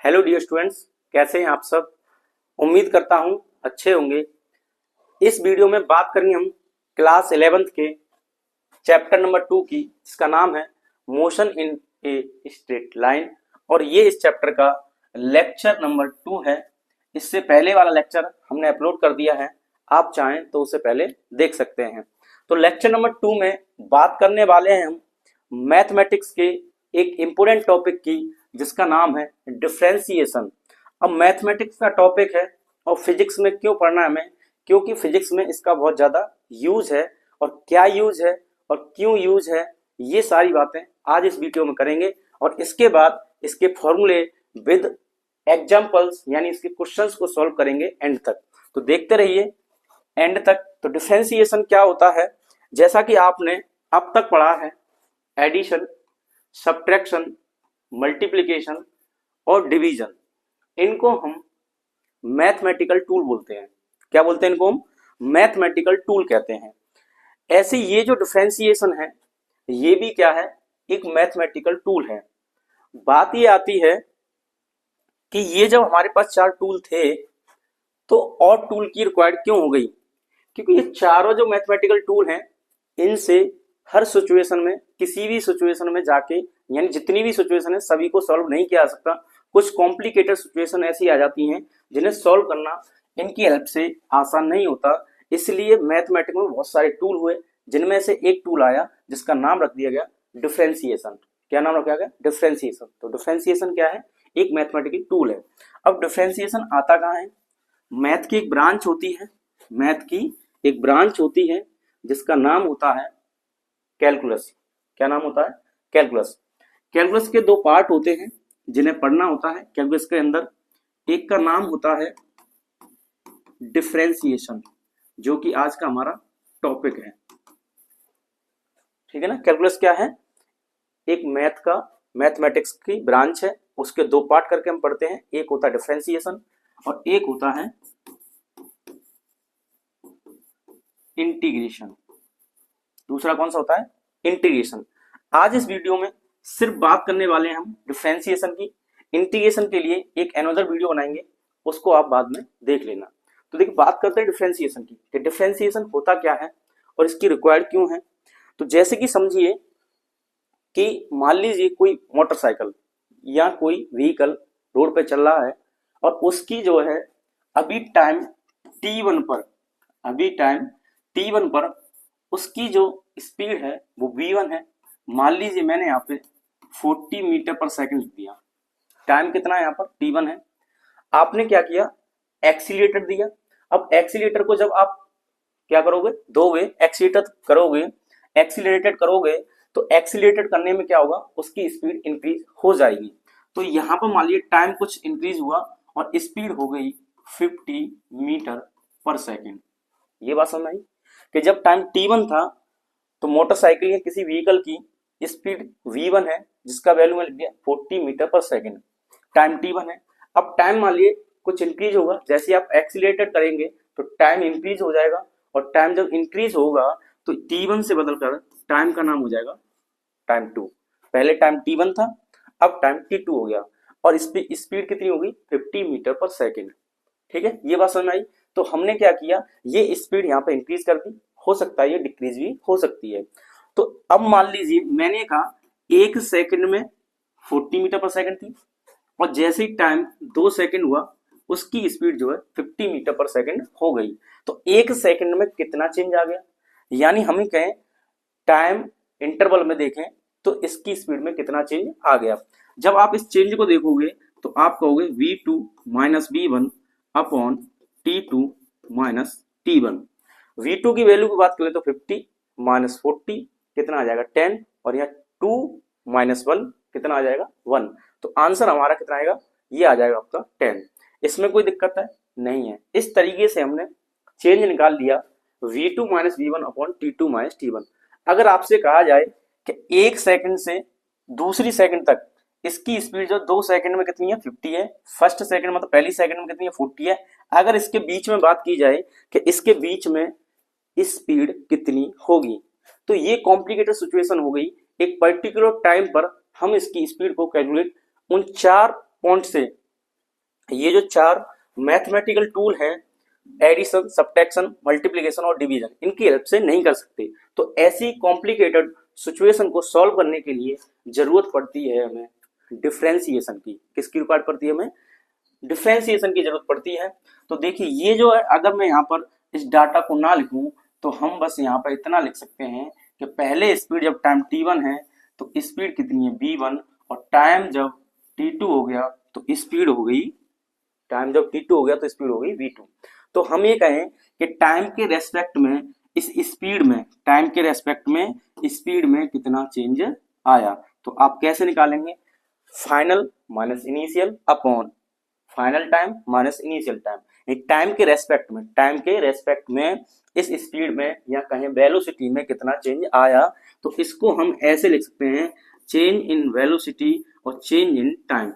Hello dear students, कैसे हैं आप सब। उम्मीद करता हूं अच्छे होंगे। इस वीडियो में बात करेंगे हम क्लास 11th के चैप्टर नंबर 2 की, जिसका नाम है motion in a straight line. और ये इस चैप्टर का लेक्चर नंबर 2 है। इससे पहले वाला लेक्चर हमने अपलोड कर दिया है, आप चाहें तो उसे पहले देख सकते हैं। तो लेक्चर नंबर 2 में बात करने वाले हैं हम मैथमेटिक्स के एक इम्पोर्टेंट टॉपिक की, जिसका नाम है डिफरेंशिएशन। अब मैथमेटिक्स का टॉपिक है और फिजिक्स में क्यों पढ़ना है हमें, क्योंकि फिजिक्स में इसका बहुत ज्यादा यूज है। और क्या यूज है और क्यों यूज है, ये सारी बातें आज इस वीडियो में करेंगे। और इसके बाद इसके फॉर्मूले विद एग्जांपल्स यानी इसके क्वेश्चंस को सॉल्व करेंगे एंड तक। तो देखते रहिए एंड तक। तो डिफरेंशिएशन क्या होता है, जैसा कि आपने अब तक पढ़ा है, एडिशन, सब्ट्रैक्शन, मल्टीप्लिकेशन और डिवीजन, इनको हम मैथमेटिकल टूल बोलते हैं। क्या बोलते हैं इनको? हम मैथमेटिकल टूल कहते हैं। ऐसे ये जो डिफरेंशिएशन है, ये भी क्या है, एक मैथमेटिकल टूल है। बात ये आती है कि ये जब हमारे पास 4 टूल थे तो और टूल की रिक्वायर्ड क्यों हो गई, क्योंकि ये चारों जो मैथमेटिकल टूल हैं, इनसे हर सिचुएशन में, किसी भी सिचुएशन में जाके, यानी जितनी भी सिचुएशन है सभी को सॉल्व नहीं किया जा सकता। कुछ कॉम्प्लिकेटेड सिचुएशन ऐसी आ जाती हैं जिन्हें सॉल्व करना इनकी हेल्प से आसान नहीं होता। इसलिए मैथमेटिक्स में बहुत सारे टूल हुए, जिनमें से एक टूल आया जिसका नाम रख दिया गया डिफरेंशिएशन। क्या नाम रखा गया? डिफरेंशिएशन। तो डिफरेंशिएशन क्या है? एक मैथमेटिकल टूल है। अब डिफरेंशिएशन आता कहाँ है? मैथ की एक ब्रांच होती है, मैथ की एक ब्रांच होती है जिसका नाम होता है कैलकुलस। क्या नाम होता है? कैलकुलस। कैलकुलस के 2 पार्ट होते हैं जिन्हें पढ़ना होता है कैलकुलस के अंदर। एक का नाम होता है डिफरेंशिएशन, जो कि आज का हमारा टॉपिक है। ठीक है ना। कैलकुलस क्या है? एक मैथमेटिक्स की ब्रांच है, उसके 2 पार्ट करके हम पढ़ते हैं। एक होता है डिफरेंशिएशन और एक होता है इंटीग्रेशन। दूसरा कौन सा होता है? इंटीग्रेशन। आज इस वीडियो में सिर्फ बात करने वाले हैं हम डिफरेंशिएशन की। इंटीग्रेशन के लिए एक अनदर वीडियो बनाएंगे, उसको आप बाद में देख लेना। तो देखिए, बात करते हैं डिफरेंशिएशन की कि डिफरेंशिएशन होता क्या है और इसकी रिक्वायर्ड क्यों है। तो जैसे कि समझिए कि मान लीजिए कोई मोटरसाइकिल या कोई व्हीकल रोड पे चल रहा है और उसकी जो है अभी टाइम t1 पर उसकी जो स्पीड है वो v1 है। मान लीजिए मैंने यहाँ पे 40 मीटर पर सेकंड लिख दिया। टाइम कितना है यहाँ पर? t1 है। आपने क्या किया? एक्सीलरेटर दिया। अब एक्सीलरेटर को जब आप क्या करोगे? दोगे, एक्सीलरेटेड करोगे तो एक्सीलरेटेड करने में क्या होगा? उसकी स्पीड इंक्रीज हो जाएगी। तो यहाँ पर मान लीजिए टाइम कुछ इंक्रीज हुआ और स्पीड हो गई 50 मीटर पर सेकेंड। ये बात समझ आई कि जब टाइम t1 था तो मोटरसाइकिल या किसी व्हीकल की स्पीड v1 है, जिसका वैल्यू मैं लिख दिया 40 मीटर पर सेकेंड। टाइम t1 है। अब टाइम मान लिए कुछ इंक्रीज होगा, जैसे आप एक्सीलरेटेड करेंगे तो टाइम इंक्रीज हो जाएगा। और टाइम जब इंक्रीज होगा तो t1 से बदलकर टाइम का नाम हो जाएगा टाइम 2। पहले टाइम t1 था, अब टाइम t2 हो गया और स्पीड कितनी होगी? 50 मीटर पर सेकेंड। ठीक है, ये बात समझ में आई। तो हमने क्या किया, ये स्पीड यहाँ पे इंक्रीज कर दी, हो सकता है ये डिक्रीज भी हो सकती है। तो अब मान लीजिए मैंने कहा 1 सेकंड में 40 मीटर पर सेकंड थी और जैसे ही टाइम 2 सेकंड हुआ उसकी स्पीड जो है 50 मीटर पर सेकंड हो गई। तो 1 सेकंड में कितना चेंज आ गया, यानी हमें कहें टाइम इंटरवल में देखें तो इसकी स्पीड में कितना चेंज आ गया। जब आप इस चेंज को देखोगे तो आप कहोगे v2 minus v1 upon t2 minus t1। v2 की वैल्यू की बात करें तो 50 माइनस 40 कितना आ जाएगा? 10। और यहाँ 2 माइनस 1 कितना आ जाएगा? 1। तो आंसर हमारा कितना आएगा? ये आ जाएगा आपका 10। इसमें कोई दिक्कत है? नहीं है। इस तरीके से हमने चेंज निकाल दिया v2 minus v1 upon t2 minus t1। अगर आपसे कहा जाए कि 1 सेकंड से दूसरी सेकंड तक इसकी स्पीड जो 2 सेकंड में कितनी है? 50 है। फर्स्ट सेकंड मतलब पहली सेकंड में कितनी है? 40 है। अगर इसके बीच में बात की जाए कि इसके बीच में स्पीड कितनी होगी, तो ये कॉम्प्लिकेटेड सिचुएशन हो गई। एक पर्टिकुलर टाइम पर हम इसकी स्पीड को कैलकुलेट उन 4 पॉइंट से ये जो 4 मैथमेटिकल टूल है, एडिशन, सब्ट्रैक्शन, मल्टीप्लिकेशन और डिवीजन, इनकी हेल्प से नहीं कर सकते। तो ऐसी कॉम्प्लिकेटेड सिचुएशन को सॉल्व करने के लिए जरूरत पड़ती है हमें डिफरेंशिएशन की। किसकी रिक्वायर्ड पड़ती है हमें? डिफरेंशिएशन की जरूरत पड़ती है। तो देखिए ये जो है, अगर मैं यहाँ पर इस डाटा को ना लिखूं तो हम बस यहाँ पर इतना लिख सकते हैं कि पहले स्पीड जब टाइम t1 है तो स्पीड कितनी है v1, और टाइम जब t2 हो गया तो स्पीड हो गई, टाइम जब t2 हो गया तो स्पीड हो गई v2। तो हम ये कहें कि टाइम के रेस्पेक्ट में इस स्पीड में, टाइम के रेस्पेक्ट में स्पीड में कितना चेंज आया। तो आप कैसे निकालेंगे? Final minus initial upon final time minus initial time. Time के रेस्पेक्ट में, टाइम के रेस्पेक्ट में इस स्पीड में या कहें वेलोसिटी में कितना चेंज आया। तो इसको हम ऐसे लिख सकते हैं, चेंज इन वेलोसिटी और चेंज इन टाइम।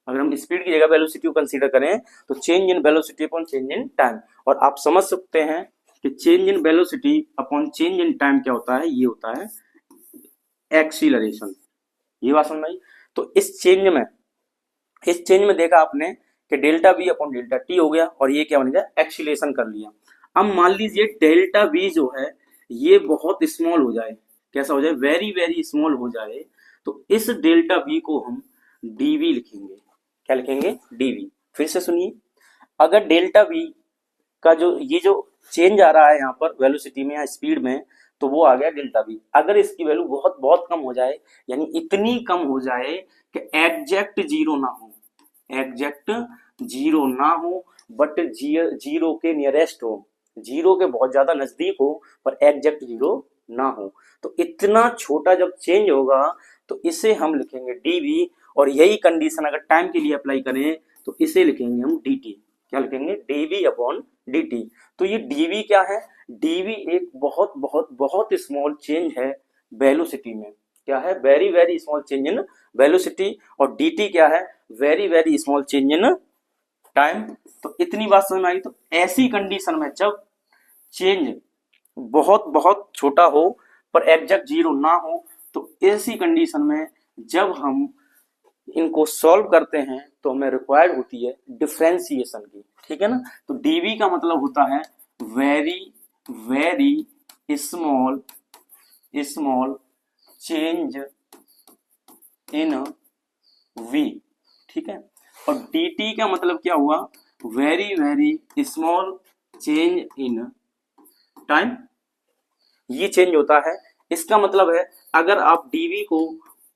अगर हम स्पीड की जगह वेलोसिटी को कंसीडर करें तो change in velocity upon change in time. और आप समझ सकते हैं कि change in velocity upon change in time क्या होता है? ये होता है एक्सीलरेशन। ये बात समझ आई? तो इस चेंज में देखा आपने कि delta we upon delta T हो गया, और ये क्या बन गया? एक्सीलरेशन कर लिया। अब मान लीजिए डेल्टा वी जो है ये बहुत स्मॉल हो जाए। कैसा हो जाए? वेरी वेरी स्मॉल हो जाए। तो इस डेल्टा वी को हम डीवी लिखेंगे। क्या लिखेंगे? डीवी। फिर से सुनिए, अगर डेल्टा वी का जो ये जो चेंज आ रहा है यहाँ पर वेलोसिटी में या स्पीड में, तो वो आ गया डेल्टा वी। अगर इसकी वैल्यू बहुत बहुत कम हो जाए, यानी इतनी कम हो जाए कि एग्जैक्ट जीरो ना हो, एग्जैक्ट जीरो ना हो बट जीरो के नियरेस्ट हो, जीरो के बहुत ज्यादा नजदीक हो पर एग्जैक्ट जीरो ना हो, तो इतना छोटा जब चेंज होगा तो इसे हम लिखेंगे डीवी। और यही कंडीशन अगर टाइम के लिए अप्लाई करें तो इसे लिखेंगे हम dt। क्या लिखेंगे? dv upon dt। तो ये dv क्या है? dv एक बहुत बहुत बहुत स्मॉल चेंज है वेलोसिटी में। क्या है? Very very small change in velocity. और dt क्या है? Very very small change in time. तो इतनी बात समझ में आई? तो ऐसी कंडीशन में जब चेंज बहुत बहुत छोटा हो पर एग्जैक्ट जीरो ना हो, तो ऐसी कंडीशन में जब हम इनको सॉल्व करते हैं तो हमें रिक्वायर्ड होती है डिफरेंशिएशन की। ठीक है ना? तो डीवी का मतलब होता है very very small small change in V. ठीक है? और dt का मतलब क्या हुआ? Very very small change in time. ये चेंज होता है। इसका मतलब है अगर आप dv को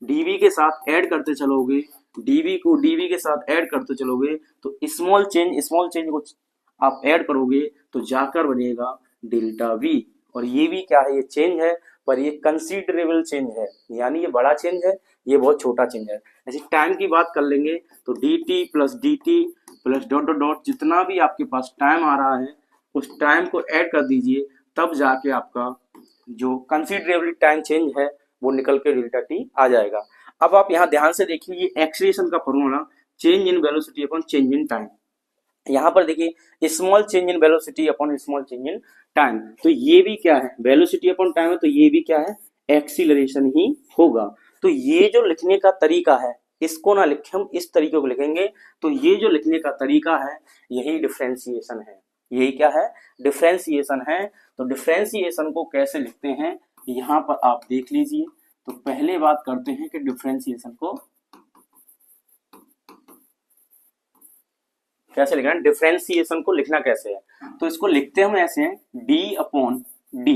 dv के साथ ऐड करते चलोगे, dv को dv के साथ ऐड करते चलोगे, तो स्मॉल चेंज को आप ऐड करोगे तो जाकर बनेगा डेल्टा v। और ये भी क्या है? ये चेंज है, पर ये कंसीडरेबल चेंज है, यानी ये बड़ा चेंज है, ये बहुत छोटा चेंज है। ऐसे टाइम की बात कर लेंगे तो dt plus dot dot dot जितना भी आपके पास टाइम आ रहा है उस टाइम को ऐड कर दीजिए, तब जाके आपका जो कंसीडरेबल टाइम चेंज है वो निकल के डेल्टा टी आ जाएगा। अब आप यहाँ ध्यान से देखिए, ये एक्सीलरेशन का formula change in velocity upon change in time. यहाँ पर देखिए small change in velocity upon small change in time. तो ये भी क्या है? वेलोसिटी अपॉन टाइम है, तो ये भी क्या है? एक्सीलरेशन ही होगा। तो ये जो लिखने का तरीका है, इसको ना लिखे हम इस तरीके को लिखेंगे। तो ये जो लिखने का तरीका है यही डिफरेंशिएशन है। यही क्या है? डिफरेंशिएशन है। तो डिफरेंशिएशन को कैसे लिखते हैं यहाँ पर आप देख लीजिए। तो पहले बात करते हैं कि डिफरेंशिएशन को कैसे लिखना है, डिफरेंशिएशन को लिखना कैसे है। तो इसको लिखते हम ऐसे हैं, d अपॉन डी।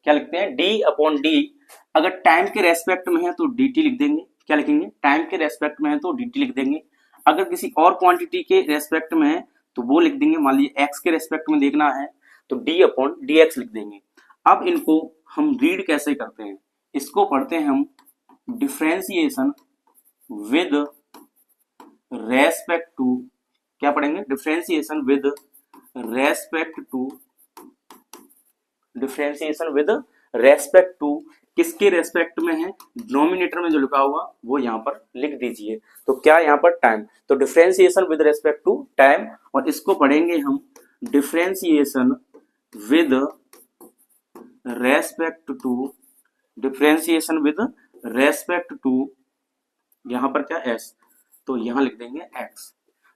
क्या लिखते हैं? d upon D. अगर टाइम के रेस्पेक्ट में है तो dt लिख देंगे। क्या लिखेंगे? टाइम के रेस्पेक्ट में है तो dt लिख देंगे। अगर किसी और क्वांटिटी के रेस्पेक्ट में है तो वो लिख देंगे। मान लीजिए x के रेस्पेक्ट में देखना है तो d अपॉन dx लिख देंगे। अब इनको हम रीड कैसे करते हैं? इसको पढ़ते हैं हम डिफरेंशिएशन विद रेस्पेक्ट टू, क्या पढ़ेंगे? Differentiation with respect to, differentiation with respect to किसके रेस्पेक्ट में है? डिनोमिनेटर में जो लिखा हुआ वो यहाँ पर लिख दीजिए। तो क्या यहाँ पर? टाइम। तो differentiation with respect to time, और इसको पढ़ेंगे हम differentiation with respect to, differentiation with respect to यहाँ पर क्या? s, तो यहाँ लिख देंगे x।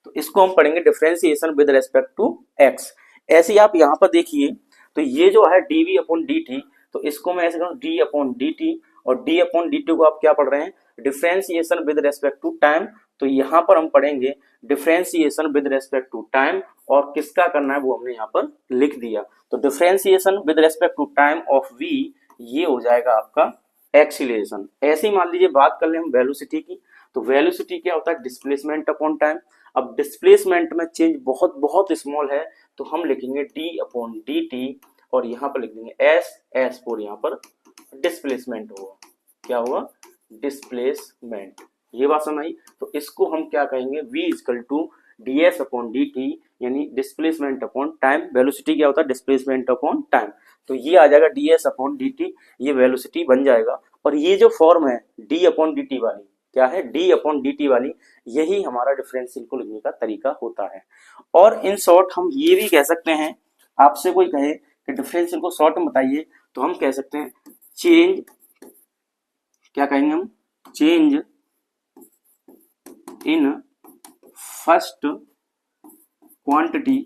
तो इसको हम पढ़ेंगे differentiation with respect to X. ऐसे ही आप यहाँ पर देखिए, तो ये जो है dv अपॉन dt, तो इसको मैं ऐसे कहूँ d अपॉन dt, और d अपॉन dt को आप क्या पढ़ रहे हैं, differentiation with respect to time. तो यहाँ पर हम पढ़ेंगे differentiation with respect to time, और किसका करना है वो हमने यहाँ पर लिख दिया। तो differentiation with respect to time of v, ये हो जाएगा आपका एक्सीलरेशन। ऐसे ही मान लीजिए बात कर ले हम वेलोसिटी की, तो वेलोसिटी क्या होता है, डिस्प्लेसमेंट अपॉन टाइम। अब डिस्प्लेसमेंट में चेंज बहुत बहुत स्मॉल है, तो हम लिखेंगे d अपॉन डी टी, और यहाँ पर लिख देंगे एस फोर, यहाँ पर डिस्प्लेसमेंट होगा, क्या होगा, डिस्प्लेसमेंट। ये बात समझ आई। तो इसको हम क्या कहेंगे, v equal to D S upon D T, यानी डिस्प्लेसमेंट अपॉन टाइम। वेलोसिटी क्या होता है, डिस्प्लेसमेंट अपॉन टाइम। तो ये आ जाएगा D S upon D T, ये वेलोसिटी बन जाएगा। और ये जो फॉर्म है d अपॉन डी टी वाली, क्या है, d अपॉन डी टी वाली, यही हमारा डिफरेंशियल को लिखने का तरीका होता है। और इन शॉर्ट हम ये भी कह सकते हैं, आपसे कोई कहे कि डिफरेंशियल को शॉर्ट में बताइए, तो हम कह सकते हैं चेंज, क्या कहेंगे हम, change in first quantity,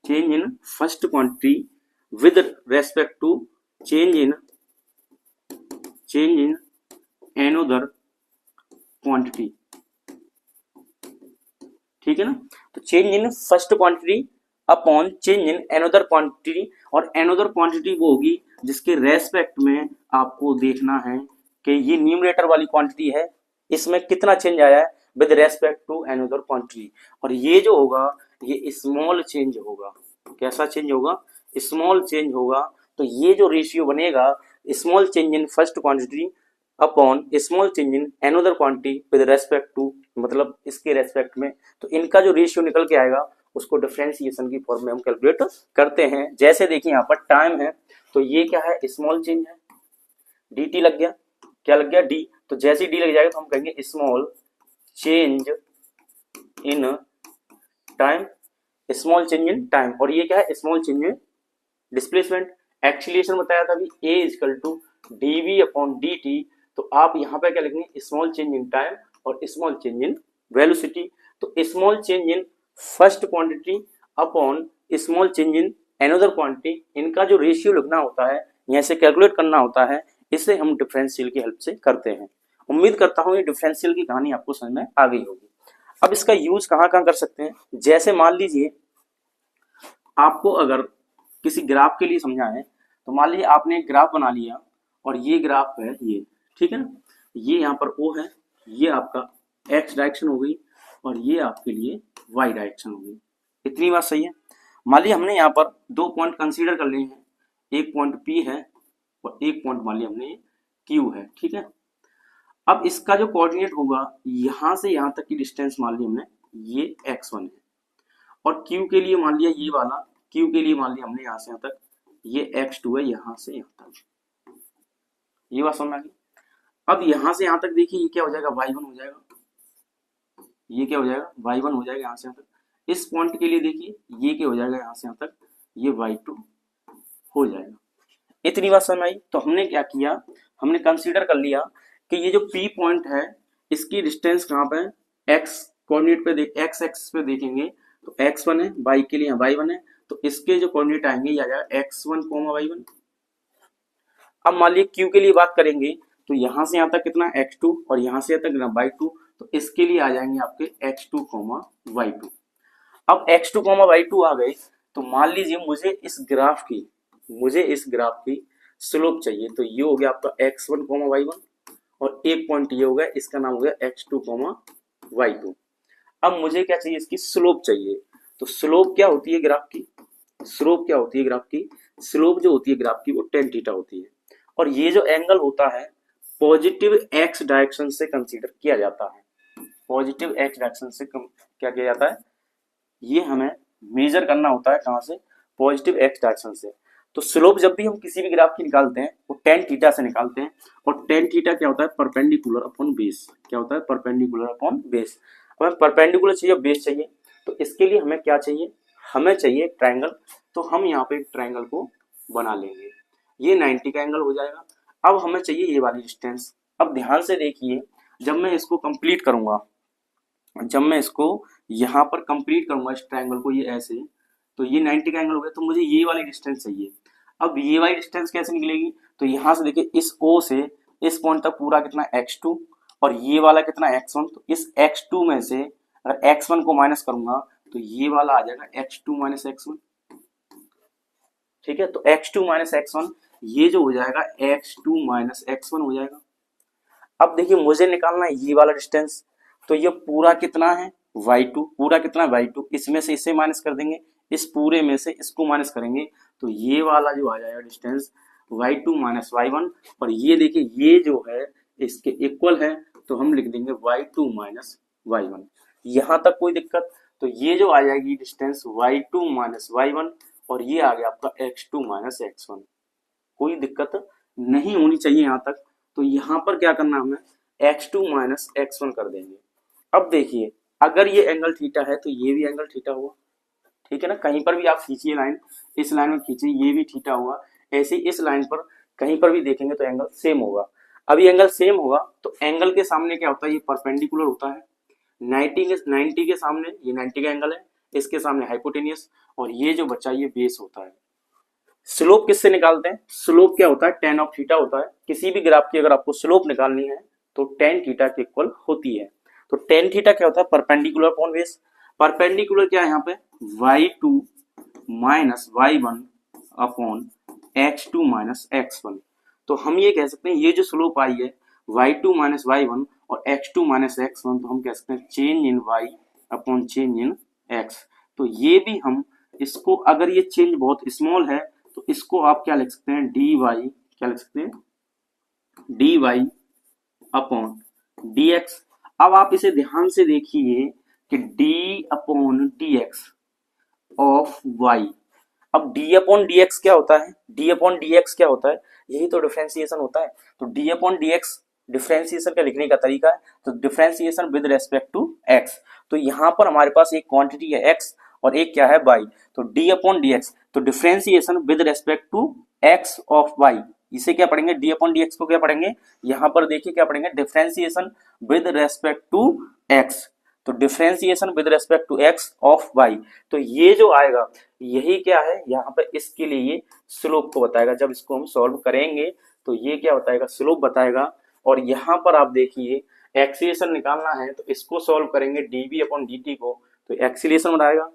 change in first quantity with respect to change in another quantity. ठीक है ना। तो change in first quantity upon change in another quantity, और एनोदर क्वांटिटी वो होगी जिसके रेस्पेक्ट में आपको देखना है कि ये न्यूमरेटर वाली क्वांटिटी है, इसमें कितना चेंज आया है with respect to another quantity. और ये जो होगा ये स्मॉल चेंज होगा। कैसा चेंज होगा, स्मॉल चेंज होगा। तो ये जो रेशियो बनेगा, small change in first quantity upon small change in another quantity with respect to, मतलब इसके रेस्पेक्ट में, तो इनका जो रेशियो निकल के आएगा उसको डिफरेंशिएशन की फॉर्म में हम कैलकुलेट करते हैं। जैसे देखिए यहाँ पर टाइम है, तो ये क्या है, स्मॉल चेंज है, dt लग गया, क्या लग गया, d। तो जैसे डी लग जाएगा तो हम कहेंगे small change in time, small change in time. और ये क्या है, small change in displacement. Acceleration बताया था अभी, a equal to dv upon dt। तो आप यहाँ पे क्या लिखेंगे, स्मॉल चेंज इन टाइम और स्मॉल चेंज इन वेलोसिटी। तो small change in first quantity upon small change in another quantity, इनका जो रेशियो लिखना होता है, यहाँ से कैलकुलेट करना होता है, इसे हम डिफरेंशियल की हेल्प से करते हैं। उम्मीद करता हूँ ये डिफरेंशियल की कहानी आपको समझ में आ गई होगी। अब इसका यूज कहाँ कहाँ कर सकते हैं, जैसे मान लीजिए आपको अगर किसी ग्राफ के लिए समझाएं, तो मान लीजिए आपने एक ग्राफ बना लिया, और ये ग्राफ है ये, ठीक है ना, ये यहाँ पर O है, ये आपका x डायरेक्शन हो गई, और ये आपके लिए y डायरेक्शन हो गई। इतनी बात सही है। मान लीजिए हमने यहाँ पर दो पॉइंट कंसीडर कर लिए हैं, एक पॉइंट P है और एक पॉइंट मान लिया हमने Q है, ठीक है। अब इसका जो कोऑर्डिनेट होगा, यहाँ से यहाँ तक की डिस्टेंस मान ली हमने ये x1 है, और Q के लिए मान लिया ये वाला, Q के लिए मान लिया हमने यहाँ से यहाँ तक ये x2 है, यहाँ से यहाँ तक। ये बात समझ आ गई। अब यहाँ से यहाँ तक देखिए ये क्या हो जाएगा, y1 हो जाएगा, ये क्या हो जाएगा, y1 हो जाएगा यहाँ से यहाँ तक। इस पॉइंट के लिए देखिए ये क्या हो जाएगा, यहाँ से यहाँ तक ये y2 हो जाएगा। इतनी बात समझ आई। तो हमने क्या किया, हमने कंसीडर कर लिया कि ये जो P पॉइंट है इसकी डिस्टेंस कहाँ पे है, x कोऑर्डिनेट पे देख, x एक्सिस पे देखेंगे तो x1 है, y के लिए y1 है, तो इसके जो कोऑर्डिनेट आएंगे ये आ जाएगा x1, y1। अब मान लीजिए Q के लिए बात करेंगे, तो यहाँ से यहाँ तक कितना x2, और यहाँ से यहाँ तक y2, तो इसके लिए आ जाएंगे आपके x2, y2। अब x2, y2 आ गए, तो मान लीजिए मुझे इस ग्राफ की स्लोप चाहिए, तो ये हो गया आपका x1, y1, और एक पॉइंट ये हो गया, इसका नाम हो गया x2, y2। अब मुझे क्या चाहिए, इसकी स्लोप चाहिए। तो स्लोप क्या होती है ग्राफ की, स्लोप क्या होती है ग्राफ की, स्लोप जो होती है ग्राफ की वो tan थीटा होती है। और ये जो एंगल होता है पॉजिटिव x डायरेक्शन से कंसीडर किया जाता है, पॉजिटिव x डायरेक्शन से क्या किया जाता है, ये हमें मेजर करना होता है कहाँ से, पॉजिटिव x डायरेक्शन से। तो स्लोप जब भी हम किसी भी ग्राफ की निकालते हैं वो tan थीटा से निकालते हैं, और tan थीटा क्या होता है, परपेंडिकुलर अपॉन बेस। क्या होता है, परपेंडिकुलर अपॉन बेस। हमें परपेंडिकुलर चाहिए, बेस चाहिए, तो इसके लिए हमें क्या चाहिए, हमें चाहिए ट्रायंगल। तो हम यहाँ पे ट्रायंगल को बना लेंगे, ये 90 का एंगल हो जाएगा। अब हमें चाहिए ये वाली डिस्टेंस। अब ध्यान से देखिए, जब मैं इसको कंप्लीट करूंगा जब मैं इसको यहाँ पर कंप्लीट करूंगा इस ट्रायंगल को, ये ऐसे, तो ये 90 का एंगल हो गया, तो मुझे ये वाली डिस्टेंस चाहिए। अब ये वाली डिस्टेंस कैसे निकलेगी, तो यहाँ से देखिए इस O से इस पॉइंट तक पूरा कितना x2 और ये वाला कितना x1, तो इस x2 में से अगर x1 को माइनस करूंगा तो ये वाला आ जाएगा x2 माइनस x1। ठीक है, तो x2 माइनस x1 ये जो हो जाएगा x2 माइनस x1 हो जाएगा। अब देखिए मुझे निकालना है ये वाला डिस्टेंस, तो ये पूरा कितना है y2, पूरा कितना है y2, इसमें से इसे माइनस कर देंगे, इस पूरे में से इसको माइनस करेंगे, तो ये वाला जो आ जाएगा डिस्टेंस y2 माइनस y1, और ये देखिए ये जो है इसके इक्वल है, तो हम लिख देंगे y2 माइनस y1। यहाँ तक कोई दिक्कत, तो ये जो आ जाएगी डिस्टेंस y2 माइनस y1 और ये आ गया आपका x2 माइनस x1। कोई दिक्कत नहीं होनी चाहिए यहाँ तक। तो यहाँ पर क्या करना हमें, x2 माइनस x1 कर देंगे। अब देखिए अगर ये एंगल थीटा है तो ये भी एंगल थीटा हुआ, ठीक है ना, कहीं पर भी आप खींचिए लाइन, इस लाइन में खींचिए ये भी थीटा हुआ, ऐसे इस लाइन पर कहीं पर भी देखेंगे तो एंगल सेम होगा। अब ये एंगल सेम होगा तो एंगल के सामने क्या होता है, ये परपेंडिकुलर होता है। 90 के सामने ये 90 का एंगल है, इसके सामने हाइपोटेनियस, और ये जो बच्चा ये बेस होता है। स्लोप किससे निकालते हैं, स्लोप क्या होता है, tan ऑफ थीटा होता है। किसी भी ग्राफ की अगर आपको स्लोप निकालनी है तो tan थीटा के इक्वल होती है। तो tan थीटा क्या होता है, परपेंडिकुलर अपॉन बेस। परपेंडिकुलर क्या है यहाँ पे, y2 minus y1 upon x2 minus x1। तो हम ये कह सकते हैं ये जो स्लोप आई है y2 माइनस y1 और x2 माइनस x1, तो हम कह सकते हैं change in y upon change in x। तो ये भी हम इसको, अगर ये चेंज बहुत स्मॉल है तो इसको आप क्या लिख सकते हैं, dy, क्या लिख सकते हैं, dy अपॉन dx। अब आप इसे ध्यान से देखिए कि d upon dx of y। अब d अपॉन dx क्या होता है, d अपॉन dx क्या होता है, यही तो डिफरेंशिएशन होता है। तो d अपॉन dx डिफरेंशिएशन का लिखने का तरीका है, तो differentiation with respect to x। तो यहाँ पर हमारे पास एक क्वांटिटी है x और एक क्या है y, तो d अपॉन dx, तो differentiation with respect to x of y, इसे क्या पढ़ेंगे, d अपॉन dx को क्या पढ़ेंगे, यहाँ पर देखिए क्या पढ़ेंगे, differentiation with respect to x, तो differentiation with respect to x of y। तो ये जो आएगा यही क्या है, यहाँ पे इसके लिए ये स्लोप को बताएगा। जब इसको हम सॉल्व करेंगे तो ये क्या बताएगा, स्लोप बताएगा। और यहाँ पर आप देखिए एक्सीलरेशन निकालना है तो इसको सॉल्व करेंगे dv अपॉन dt को, तो एक्सीलरेशन बताएगा।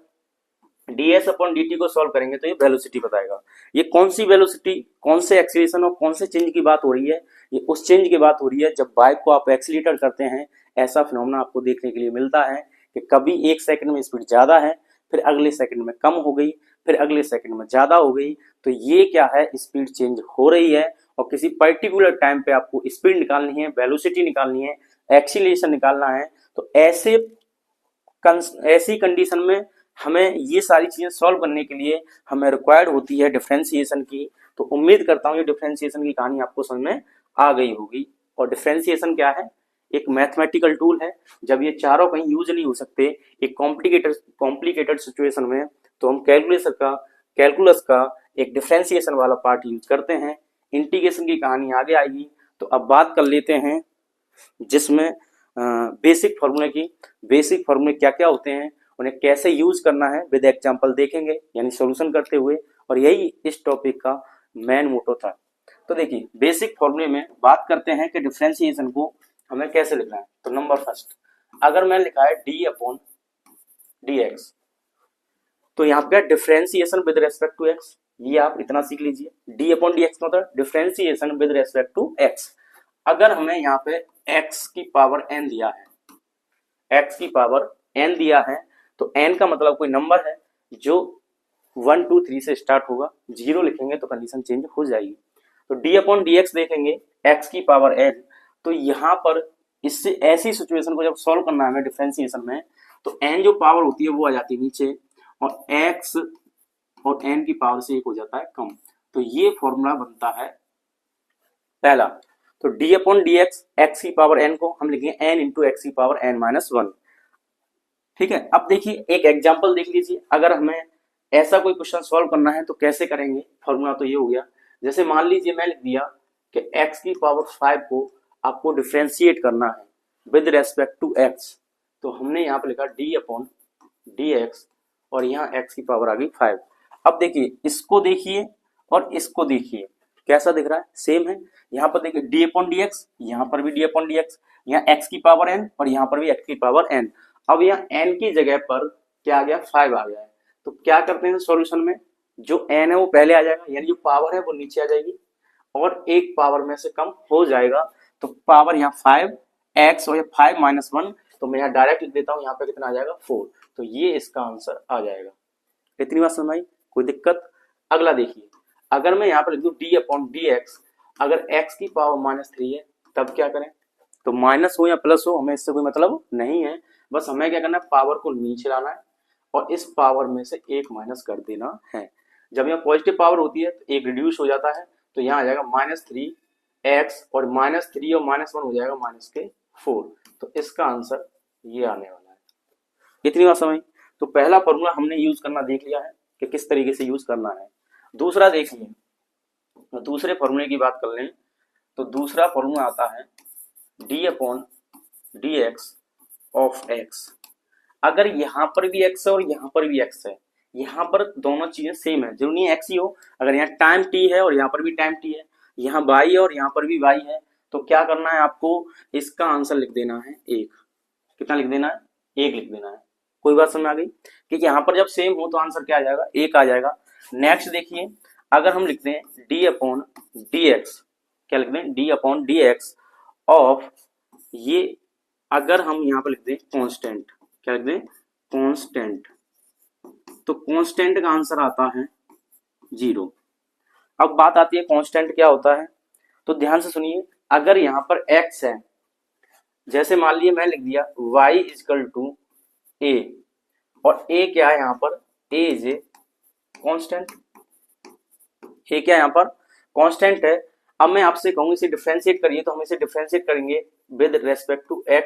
ds अपॉन dt को सॉल्व करेंगे तो ये वेलोसिटी बताएगा। ये कौन सी वेलोसिटी, कौन से एक्सीलरेशन और कौन से चेंज की बात हो रही है, ये उस चेंज की बात हो रही है जब बाइक को आप एक्सीलरेट करते हैं। ऐसा फिनोमेना आपको देखने के लिए मिलता है कि कभी एक सेकंड में स्पीड ज्यादा है, फिर अगले सेकंड में कम हो गई, फिर अगले सेकंड में ज्यादा हो गई। तो ये क्या है, स्पीड चेंज हो रही है और किसी पर्टिकुलर टाइम पे आपको स्पीड निकालनी है, वेलोसिटी निकालनी है, एक्सीलरेशन निकालना है। तो ऐसी कंडीशन में हमें ये सारी चीजें सॉल्व करने के लिए हमें रिक्वायर्ड होती है डिफरेंशिएशन की। तो उम्मीद करता हूँ ये डिफरेंशिएशन की कहानी आपको समझ में आ गई होगी। और डिफरेंशिएशन क्या है, एक मैथमेटिकल टूल है। जब ये चारों कहीं यूज नहीं हो सकते एक कॉम्प्लिकेटेड सिचुएशन में, तो हम कैलकुलस का एक डिफरेंशिएशन वाला पार्ट यूज करते हैं। इंटीग्रेशन की कहानी आगे आएगी। तो अब बात कर लेते हैं जिसमें बेसिक फार्मूले क्या क्या होते हैं, उन्हें कैसे यूज करना है, विद एग्जांपल देखेंगे, यानी सॉल्यूशन करते हुए। और यही इस टॉपिक का मेन मोटो था। तो देखिए बेसिक फार्मूले में बात करते हैं कि डिफरेंशिएशन को हमें कैसे लिखना है। तो नंबर फर्स्ट, अगर मैंने लिखा है d अपॉन dx, तो यहाँ पे differentiation with respect to x, ये आप इतना सीख लीजिए। d अपॉन dx मतलब differentiation with respect to x। अगर हमें यहाँ पे x की पावर n दिया है, x की पावर n दिया है, तो n का मतलब कोई नंबर है जो 1 2 3 से स्टार्ट होगा, 0 लिखेंगे तो कंडीशन चेंज हो जाएगी। तो d अपॉन dx देखेंगे x की पावर n, तो यहाँ पर इससे ऐसी सिचुएशन को जब सॉल्व करना है हमें डिफरेंशिएशन में, तो n जो पावर होती है वो आ जाती है नीचे और x और n की पावर से 1 हो जाता है कम। तो ये फॉर्मूला बनता है पहला। तो d अपॉन dx, x की पावर n को हम लिखेंगे n इंटू एक्स की पावर n माइनस 1। ठीक है, अब देखिए एक एग्जांपल देख लीजिए। अगर हमें ऐसा कोई क्वेश्चन सॉल्व करना है तो कैसे करेंगे, फॉर्मूला तो ये हो गया। जैसे मान लीजिए मैं लिख दिया कि x की पावर 5 को आपको डिफरेंशिएट करना है विद रेस्पेक्ट टू x, तो हमने यहाँ पर लिखा d/dx और यहाँ x की पावर आ गई 5। अब देखिए इसको देखिए और इसको देखिए कैसा दिख रहा है, सेम है। यहाँ पर देखिए d/dx, यहाँ पर भी d/dx, यहाँ x की पावर n और यहाँ पर भी x की पावर n। अब यहाँ n की जगह पर क्या आ गया, 5 आ गया है। तो क्या करते हैं सॉल्यूशन में, जो n है वो पहले आ जाएगा, यानी जो पावर है वो नीचे आ जाएगी और एक पावर में से कम हो जाएगा। तो पावर यहाँ 5x और 5 - 1, तो मैं यहाँ डायरेक्ट लिख देता हूँ, यहाँ पे कितना आ जाएगा 4। तो ये इसका आंसर आ जाएगा। इतनी बात समझ आई, कोई दिक्कत? अगला देखिए, अगर मैं यहाँ पर लिख दूँ d/dx, अगर x की पावर -3 है तब क्या करें? तो माइनस हो या प्लस हो हमें इससे कोई मतलब नहीं है, बस हमें क्या करना है, पावर को नीचे लाना है और इस पावर में से एक माइनस कर देना है। जब यहाँ पॉजिटिव पावर होती है तो एक रिड्यूस हो जाता है, तो यहाँ आ जाएगा -3x और -3 और -1 हो जाएगा -4। तो इसका आंसर ये आने वाला है। इतनी बात समझ? तो पहला फॉर्मूला हमने यूज करना देख लिया है कि किस तरीके से यूज करना है। दूसरा देखिए, दूसरे फॉर्मूले की बात कर लें तो दूसरा फॉर्मूला आता है d/dx ऑफ x। अगर यहाँ पर भी x है और यहाँ पर भी x है, यहाँ पर दोनों चीजें सेम है, जरूरी नहीं x ही हो। अगर यहाँ टाइम t है और यहाँ पर भी टाइम t है, यहाँ y है और यहाँ पर भी y है, तो क्या करना है आपको, इसका आंसर लिख देना है 1। कितना लिख देना है? 1 लिख देना है। कोई बात समझ आ गई? क्योंकि यहाँ पर जब सेम हो तो आंसर क्या आ जाएगा, 1 आ जाएगा। नेक्स्ट देखिए, अगर हम लिखते हैं d/dx, क्या लिख दें, d/dx ऑफ ये, अगर हम यहाँ पर लिख दें कांस्टेंट, क्या लिख दें, कांस्टेंट, तो कांस्टेंट का आंसर आता है 0। अब बात आती है कांस्टेंट क्या होता है, तो ध्यान से सुनिए। अगर यहाँ पर x है, जैसे मान लीजिए मैं लिख दिया y = a और a क्या है यहाँ पर, a is a constant. a क्या है यहाँ पर, कांस्टेंट है। अब मैं आपसे कहूँ इसे डिफरेंशिएट करिए, तो हम इसे डिफरेंशिएट करेंगे विद रेस्पेक्ट टू x।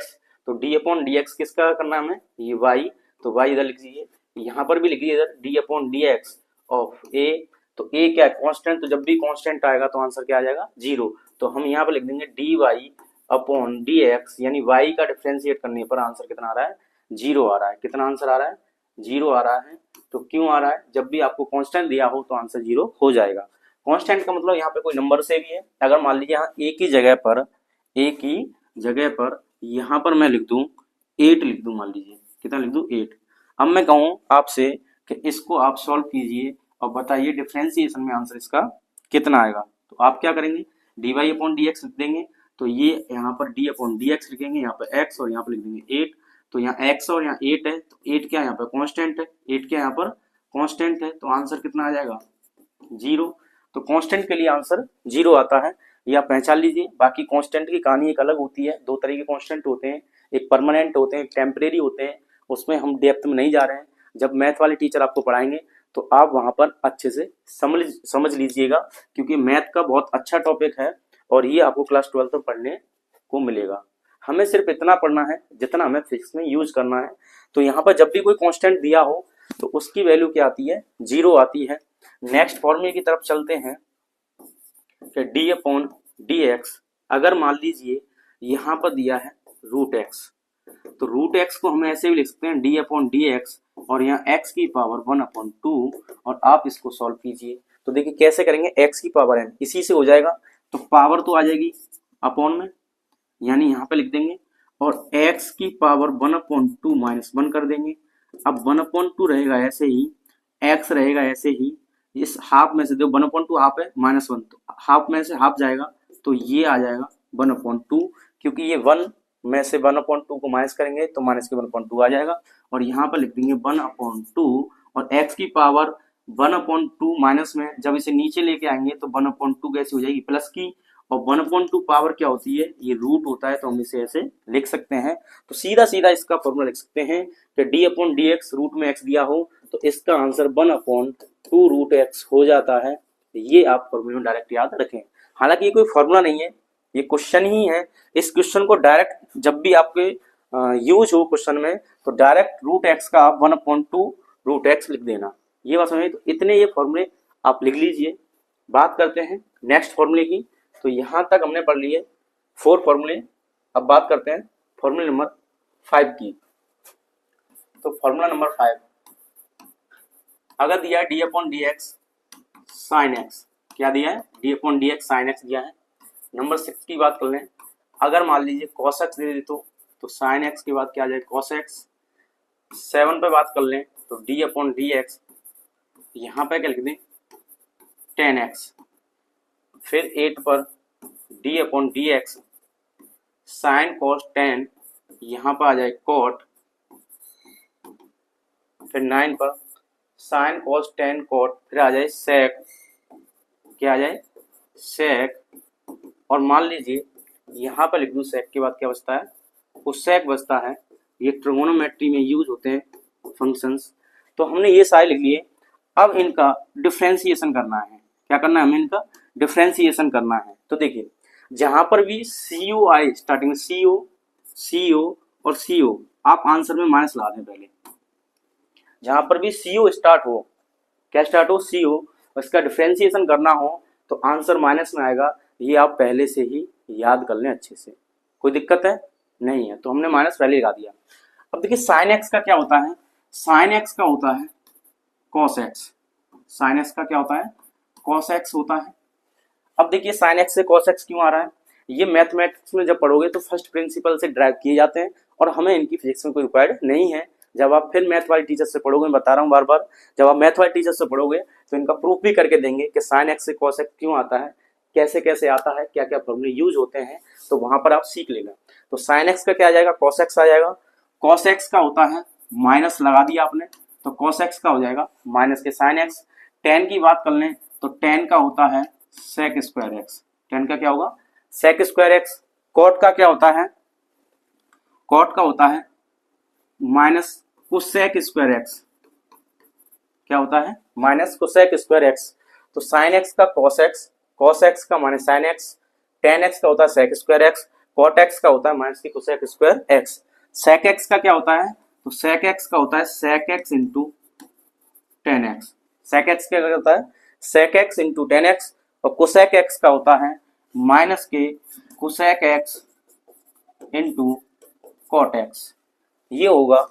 तो d/dx किसका करना है हमें, ये y, तो y इधर लिख दीजिए, यहाँ पर भी लिख दीजिए इधर d/dx ऑफ a। तो a क्या है, कांस्टेंट, तो जब भी कांस्टेंट आएगा तो आंसर क्या आ जाएगा, 0। तो हम यहाँ पर लिख देंगे dy/dx, यानी y का डिफरेंशिएट करने पर आंसर कितना आ रहा है, 0 आ रहा है। कितना आंसर आ रहा है, 0 आ रहा है। तो क्यों आ रहा है, जब भी आपको कांस्टेंट दिया हो तो आंसर 0 हो जाएगा। कांस्टेंट का मतलब यहाँ पे कोई नंबर से भी है। अगर मान लीजिए यहाँ a की जगह पर यहाँ पर मैं लिख दूं 8 लिख दूं, मान लीजिए कितना लिख दूं, 8। अब मैं कहूँ आपसे कि इसको आप सॉल्व कीजिए और बताइए डिफरेंशिएशन में आंसर इसका कितना आएगा। तो आप क्या करेंगे, dy/dx लिख देंगे, तो ये यहाँ पर d/dx लिखेंगे, यहाँ पर x और यहाँ पर लिख देंगे 8। तो यहाँ x और यहाँ 8 है, तो 8 क्या यहाँ पर कांस्टेंट है, 8 क्या यहाँ पर कांस्टेंट है, तो आंसर कितना आ जाएगा, 0। तो कांस्टेंट के लिए आंसर 0 आता है, या पहचान लीजिए। बाकी कांस्टेंट की कहानी एक अलग होती है। दो तरह के कांस्टेंट होते हैं, एक परमानेंट होते हैं, एक टेम्परेरी होते हैं। उसमें हम डेप्थ में नहीं जा रहे हैं, जब मैथ वाले टीचर आपको पढ़ाएंगे तो आप वहां पर अच्छे से समझ लीजिएगा, क्योंकि मैथ का बहुत अच्छा टॉपिक है और ये आपको क्लास 12 में पढ़ने को मिलेगा। हमें सिर्फ इतना पढ़ना है जितना हमें फिजिक्स में यूज करना है। तो यहाँ पर जब भी कोई कांस्टेंट दिया हो तो उसकी वैल्यू क्या आती है, 0 आती है। नेक्स्ट फॉर्मूले की तरफ चलते हैं कि d/dx, अगर मान लीजिए यहाँ पर दिया है √x, तो √x को हम ऐसे भी लिख सकते हैं d/dx और यहाँ x की पावर 1/2, और आप इसको सॉल्व कीजिए। तो देखिए कैसे करेंगे, x की पावर n इसी से हो जाएगा, तो पावर तो आ जाएगी अपॉन में, यानी यहाँ पे लिख देंगे, और x की पावर 1/2 -1 कर देंगे। अब 1/2 रहेगा ऐसे ही, x रहेगा ऐसे ही, इस हाफ में से, देखो 1/2 हाफ है, -1, तो हाफ में से हाफ जाएगा, तो ये आ जाएगा 1/2, क्योंकि ये 1 में से 1/2 को माइनस करेंगे तो माइनस के 1/2 आ जाएगा, और यहाँ पर लिख देंगे 1/2, और x की पावर 1/2 माइनस में जब इसे नीचे लेके आएंगे तो 1/2 कैसी हो जाएगी, प्लस की, और 1/2 पावर क्या होती है, ये रूट होता है, तो हम इसे ऐसे लिख सकते हैं। तो सीधा सीधा इसका फॉर्मूला लिख सकते हैं कि d/dx रूट में x दिया हो तो इसका आंसर 1/2√x हो जाता है। ये आप फॉर्मूला डायरेक्ट याद रखें। हालांकि ये कोई फॉर्मूला नहीं है, ये क्वेश्चन ही है। इस क्वेश्चन को डायरेक्ट जब भी आपके यूज हो क्वेश्चन में, तो डायरेक्ट √x का आप 1/2√x लिख देना। ये बात समझिए। तो इतने ये फॉर्मूले आप लिख लीजिए। बात करते हैं नेक्स्ट फॉर्मूले की। तो यहाँ तक हमने पढ़ लिए 4 फॉर्मूले। अब बात करते हैं फॉर्मूले नंबर 5 की। तो फॉर्मूला नंबर 5 अगर दिया है D upon D x sine x, क्या दिया है, D upon D x sine x दिया है। नंबर 6 की बात कर लें, अगर मान लीजिए कॉस एक्स दे दे तो साइन एक्स के बाद क्या आ जाए कॉस एक्स। 7 पे बात कर लें तो डी अपॉन डी एक्स, यहाँ पे क्या लिख दें 10x। फिर 8 पर D upon D x sine cos 10, यहाँ पर आ जाए कॉट। फिर 9 पर साइन कॉस 10 कॉट, फिर आ जाए सेक, क्या आ जाए सेक। और मान लीजिए यहाँ पर लिख दूँ सेक के बाद क्या बचता है, कोसेक बचता है। ये ट्रिगोनोमेट्री में यूज होते हैं फंक्शंस। तो हमने ये सारे लिख लिए। अब इनका डिफ्रेंसिएशन करना है। क्या करना है, हमें इनका डिफ्रेंसिएशन करना है। तो देखिए जहां पर भी CO आए स्टार्टिंग में CO और CO, आप आंसर में माइनस ला दें पहले। जहां पर भी CO स्टार्ट हो, क्या स्टार्ट हो CO, उसका डिफ्रेंसिएशन करना हो तो आंसर माइनस में आएगा। ये आप पहले से ही याद कर लें अच्छे से, कोई दिक्कत है नहीं है। तो हमने माइनस पहले लगा दिया। अब देखिए साइन एक्स का क्या होता है, साइन एक्स का होता है कॉस एक्स। साइन एक्स का क्या होता है, कॉस एक्स होता है। अब देखिए साइन एक्स से कॉस एक्स क्यों आ रहा है, ये मैथमेटिक्स में जब पढ़ोगे तो फर्स्ट प्रिंसिपल से ड्राइव किए जाते हैं और हमें इनकी फिजिक्स में कोई रिक्वायर्ड नहीं है। जब आप फिर मैथ वाले टीचर से पढ़ोगे, मैं बता रहा हूँ बार बार, जब आप मैथ वाले टीचर से पढ़ोगे तो इनका प्रूफ भी करके देंगे कि साइन एक्स से कॉस एक्स क्यों आता है, कैसे कैसे आता है, क्या क्या फॉर्मूले यूज होते हैं। तो वहां पर आप सीख लेना। तो साइन एक्स का क्या आ जाएगा, कॉस एक्स आ जाएगा। कॉस एक्स का होता है माइनस लगा दिया आपने तो कॉस एक्स का हो जाएगा माइनस के साइन एक्स। टेन की बात कर लें तो टेन का होता है सेक स्क्वायर एक्स। टेन का क्या होगा, सेक स्क्वायर एक्स। कॉट का क्या होता है, कॉट का होता है माइनस कोसेक स्क्वायर एक्स। क्या होता है, माइनस कोसेक स्क्वायर एक्स। तो साइन एक्स का कॉस एक्स, कॉस एक्स का minus sine X, tan X का होता है sec square X, cot X का होता है माइनस की cosec square X. Sec X का क्या होता है, तो सेक एक्स का होता है sec X into tan X. Sec X क्या होता है, sec X into tan X. और कोसेक एक्स का होता है माइनस के cosec X into cot X. ये होगा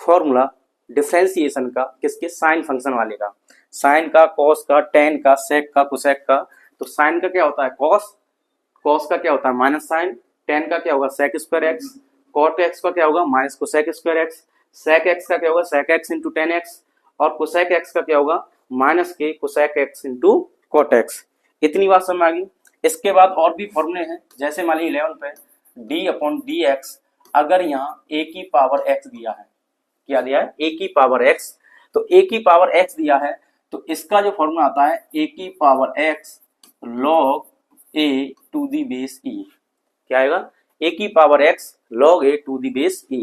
फॉर्मूला डिफरेंशिएशन का, किसके, साइन फंक्शन वाले का। साइन का, कॉस का, टेन का, सेक का, कोसेक का। तो साइन का क्या होता है कॉस, कॉस का क्या होता है माइनस साइन, टेन का क्या होगा sec square X, cot X का क्या होगा minus cosec square X, sec X का क्या होगा sec X into tan X, और कोसेक एक्स का क्या होगा माइनस के cosec X into cot X. इतनी बात समझ आ गई। इसके बाद और भी फॉर्मूले हैं, जैसे मान लीजिए 11 पे डी अपॉन डी एक्स, अगर यहाँ ए की पावर एक्स दिया है, क्या दिया है ए की पावर एक्स, तो ए की पावर एक्स दिया है तो इसका जो फॉर्मूला आता है ए की power X log A to the base E. क्या आएगा, ए की power X log A to the base E.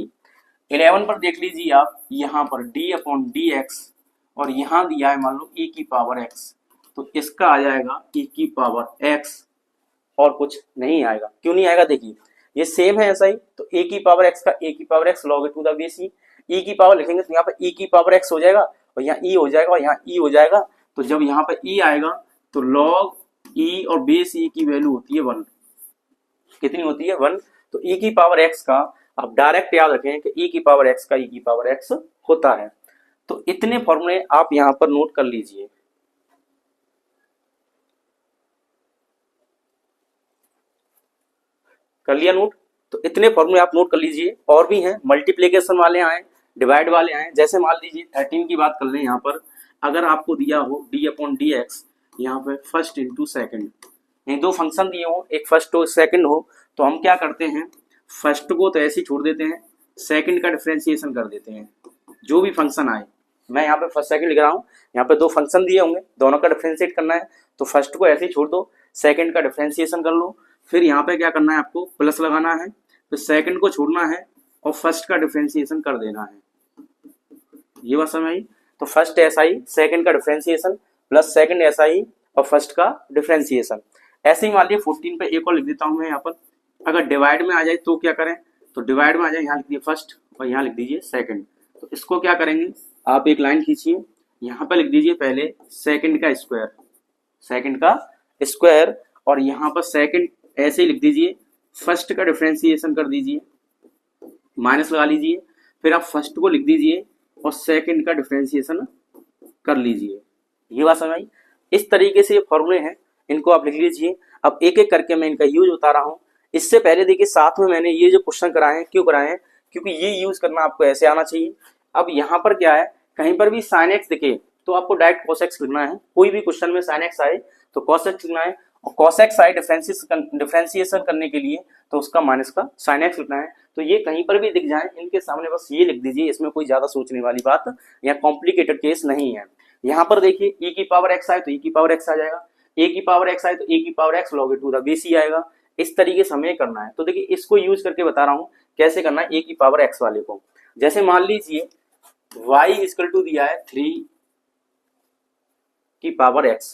11 पर देख लीजिए आप, यहाँ पर डी अपॉन डी एक्स और यहाँ दिया है मान लो ए की पावर एक्स, तो इसका आ जाएगा e की पावर x और कुछ नहीं आएगा। क्यों नहीं आएगा, देखिए ये सेम है ऐसा ही। तो a की पावर x का a की power x log to the base e की पावर लिखेंगे तो यहाँ पे e की पावर x हो जाएगा और यहाँ e हो जाएगा और यहाँ e हो जाएगा। तो जब यहाँ पे e आएगा तो log e और बेस e की वैल्यू होती है 1। कितनी होती है 1। तो e की पावर x का आप डायरेक्ट याद रखें कि e की पावर x का e की पावर x होता है। तो इतने फॉर्मूले आप यहाँ पर नोट कर लीजिए। कर लिया नोट, तो इतने फॉर्मूले आप नोट कर लीजिए। और भी हैं, मल्टीप्लिकेशन वाले आए, डिवाइड वाले आए। जैसे मान लीजिए 13 की बात कर लें, यहाँ पर अगर आपको दिया हो डी अपॉन डी एक्स, यहाँ पे फर्स्ट इंटू सेकेंड, ये दो फंक्शन दिए हो, एक फर्स्ट हो सेकंड हो, तो हम क्या करते हैं फर्स्ट को तो ऐसे ही छोड़ देते हैं, सेकंड का डिफरेंशिएशन कर देते हैं। जो भी फंक्शन आए, मैं यहाँ पे फर्स्ट सेकंड लिख रहा हूँ, यहाँ पे दो फंक्शन दिए होंगे, दोनों का डिफरेंशिएट करना है, तो फर्स्ट को ऐसे ही छोड़ दो, सेकंड का डिफरेंशिएशन कर लो। फिर यहाँ पे क्या करना है आपको प्लस लगाना है, फिर सेकंड को छोड़ना है और फर्स्ट का डिफरेंशिएशन कर देना है। ये बात समझ आई। तो फर्स्ट ऐसा ही, सेकंड का डिफरेंशिएशन प्लस सेकंड ऐसा ही और फर्स्ट का डिफरेंशिएशन। ऐसे ही मान लीजिए 14 पे एक और लिख देता हूँ मैं यहाँ पर। अगर डिवाइड में आ जाए तो क्या करें, तो डिवाइड में आ जाए, यहाँ लिख दिए फर्स्ट और यहाँ लिख दीजिए सेकंड। तो इसको क्या करेंगे, आप एक लाइन खींचिए, यहाँ पे लिख दीजिए पहले सेकंड का स्क्वायर, सेकंड का स्क्वायर, और यहाँ पर सेकंड ऐसे ही लिख दीजिए, फर्स्ट का डिफरेंशिएशन कर दीजिए, माइनस लगा लीजिए। फिर आप फर्स्ट को लिख दीजिए और सेकंड का डिफरेंशिएशन कर लीजिए। ये बात समझ आई। इस तरीके से ये फॉर्मूले हैं, इनको आप लिख लीजिए। अब एक एक करके मैं इनका यूज बता रहा हूँ। इससे पहले देखिए साथ में मैंने ये जो क्वेश्चन कराए हैं, क्यों कराए हैं, क्योंकि ये यूज करना आपको ऐसे आना चाहिए। अब यहाँ पर क्या है, कहीं पर भी साइन एक्स दिखे तो आपको डायरेक्ट कॉस एक्स लिखना है। कोई भी क्वेश्चन में साइन एक्स आए तो कॉस एक्स लिखना है, और कॉस एक्स आए डिफरेंशिएशन करने के लिए तो उसका माइनस का साइन एक्स लिखना है। तो ये कहीं पर भी दिख जाए इनके सामने बस ये लिख दीजिए, इसमें कोई ज्यादा सोचने वाली बात या कॉम्प्लिकेटेड केस नहीं है। यहाँ पर देखिए e की पावर x आए तो e की पावर x आ जाएगा, a की पावर x आए तो a की power x log to the base ही आएगा। इस तरीके से हमें करना है। तो देखिए इसको यूज करके बता रहा हूँ कैसे करना है a की पावर x वाले को। जैसे मान लीजिए y इक्वल टू दिया है 3 की पावर x,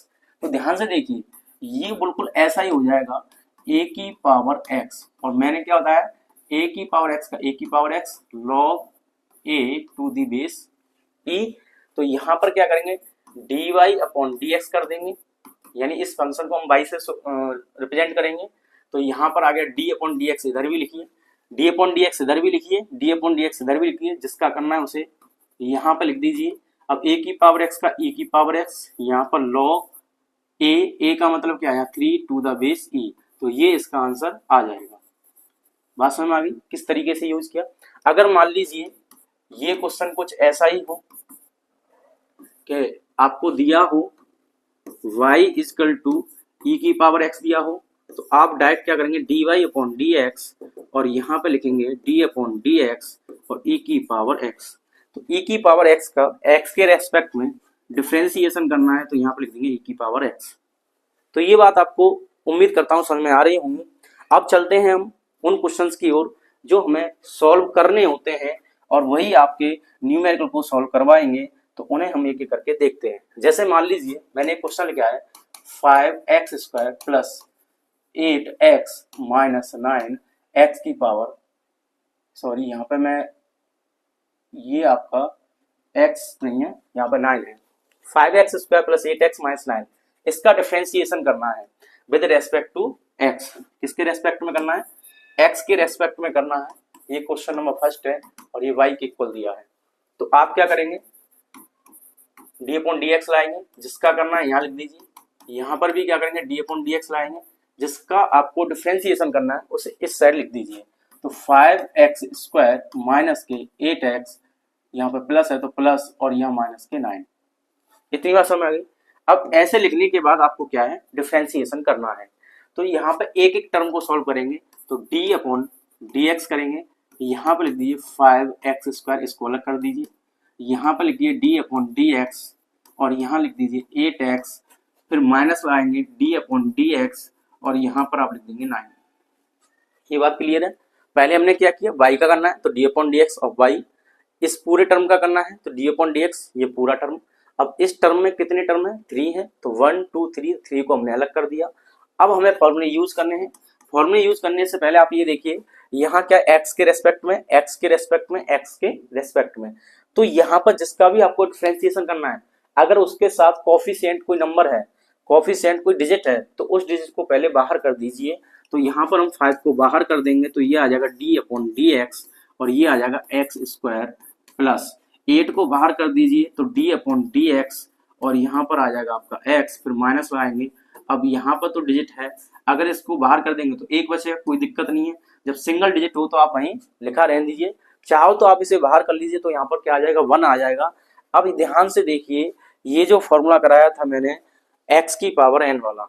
तो ध्यान से देखिए ये बिल्कुल ऐसा ही हो जाएगा a की पावर x, और मैंने क्या बताया a की पावर x का a की power x log a to the base e। तो यहाँ पर क्या करेंगे dy अपॉन dx कर देंगे, यानी इस फंक्शन को हम y से रिप्रेजेंट करेंगे। तो यहाँ पर आ गया d अपॉन dx, इधर भी लिखिए d अपॉन dx, इधर भी लिखिए d अपॉन dx, इधर भी लिखिए। जिसका करना है उसे यहाँ पर लिख दीजिए। अब a की पावर x का e की पावर x, यहाँ पर log a का मतलब क्या है 3 टू द बेस e, तो ये इसका आंसर आ जाएगा। बात समझ में आ गई किस तरीके से यूज किया। अगर मान लीजिए ये क्वेश्चन कुछ ऐसा ही हो कि आपको दिया हो y इक्वल टू e की पावर x दिया हो, तो आप डायरेक्ट क्या करेंगे dy अपॉन dx, और यहाँ पे लिखेंगे d अपॉन dx और e की पावर x। तो e की पावर x का x के रेस्पेक्ट में डिफरेंशिएशन करना है, तो यहाँ पे लिख देंगे e की पावर x। तो ये बात आपको उम्मीद करता हूँ समझ में आ रही होंगी। अब चलते हैं हम उन क्वेश्चंस की ओर जो हमें सॉल्व करने होते हैं, और वही आपके न्यूमेरिकल को सॉल्व करवाएंगे। तो उन्हें हम एक एक करके देखते हैं। जैसे मान लीजिए मैंने एक क्वेश्चन लिखा है 5x square plus 8x minus 9x की पावर, सॉरी यहाँ पे मैं ये आपका x नहीं है, यहाँ पर 9 है। 5x square plus 8x minus 9, इसका डिफरेंशिएशन करना है विद रेस्पेक्ट टू x। किसके रेस्पेक्ट में करना है, x के रेस्पेक्ट में करना है। ये क्वेश्चन नंबर फर्स्ट है और ये y के इक्वल दिया है। तो आप क्या करेंगे d अपॉन dx लाएंगे, जिसका करना है यहाँ लिख दीजिए। यहाँ पर भी क्या करेंगे d अपॉन dx लाएंगे, जिसका आपको डिफरेंशिएशन करना है उसे इस साइड लिख दीजिए। तो 5x स्क्वायर माइनस के 8x, यहाँ पर प्लस है तो प्लस, और यहाँ माइनस के 9। इतनी बात समझ आ गई। अब ऐसे लिखने के बाद आपको क्या है डिफरेंशिएशन करना है। तो यहाँ पर एक एक टर्म को सॉल्व करेंगे। तो d अपॉन dx करेंगे, यहाँ पर लिख दीजिए 5x स्क्वायर, इसको अलग कर दीजिए। यहाँ पर लिखिए d अपॉन dx, और यहाँ लिख दीजिए 8x, फिर माइनस लाएंगे d अपॉन dx, और यहाँ पर आप लिख देंगे 9। ये बात क्लियर है। पहले हमने क्या किया y का करना है तो d अपॉन dx, और y इस पूरे टर्म का करना है तो d अपॉन dx ये पूरा टर्म। अब इस टर्म में कितने टर्म है 3 है, तो 1 2 3 को हमने अलग कर दिया। अब हमें फॉर्मूले यूज करने हैं। फॉर्मूले यूज करने से पहले आप ये देखिए यहाँ क्या x के रेस्पेक्ट में, x के रेस्पेक्ट में, x के रेस्पेक्ट में। तो यहाँ पर जिसका भी आपको डिफरेंशिएशन करना है, अगर उसके साथ कोफिशिएंट कोई नंबर है, कोफिशिएंट कोई डिजिट है, तो उस डिजिट को पहले बाहर कर दीजिए। तो यहाँ पर हम 5 को बाहर कर देंगे तो ये आ जाएगा d अपॉन dx, और ये आ जाएगा x स्क्वायर प्लस 8 को बाहर कर दीजिए तो d अपॉन dx, और यहाँ पर आ जाएगा आपका x, फिर माइनस लाएंगे। अब यहाँ पर तो डिजिट है, अगर इसको बाहर कर देंगे तो एक बचेगा, कोई दिक्कत नहीं है। जब सिंगल डिजिट हो तो आप वहीं लिखा रहने दीजिए, चाहो तो आप इसे बाहर कर लीजिए। तो यहाँ पर क्या आ जाएगा 1 आ जाएगा। अब ध्यान से देखिए ये जो फॉर्मूला कराया था मैंने x की पावर n वाला,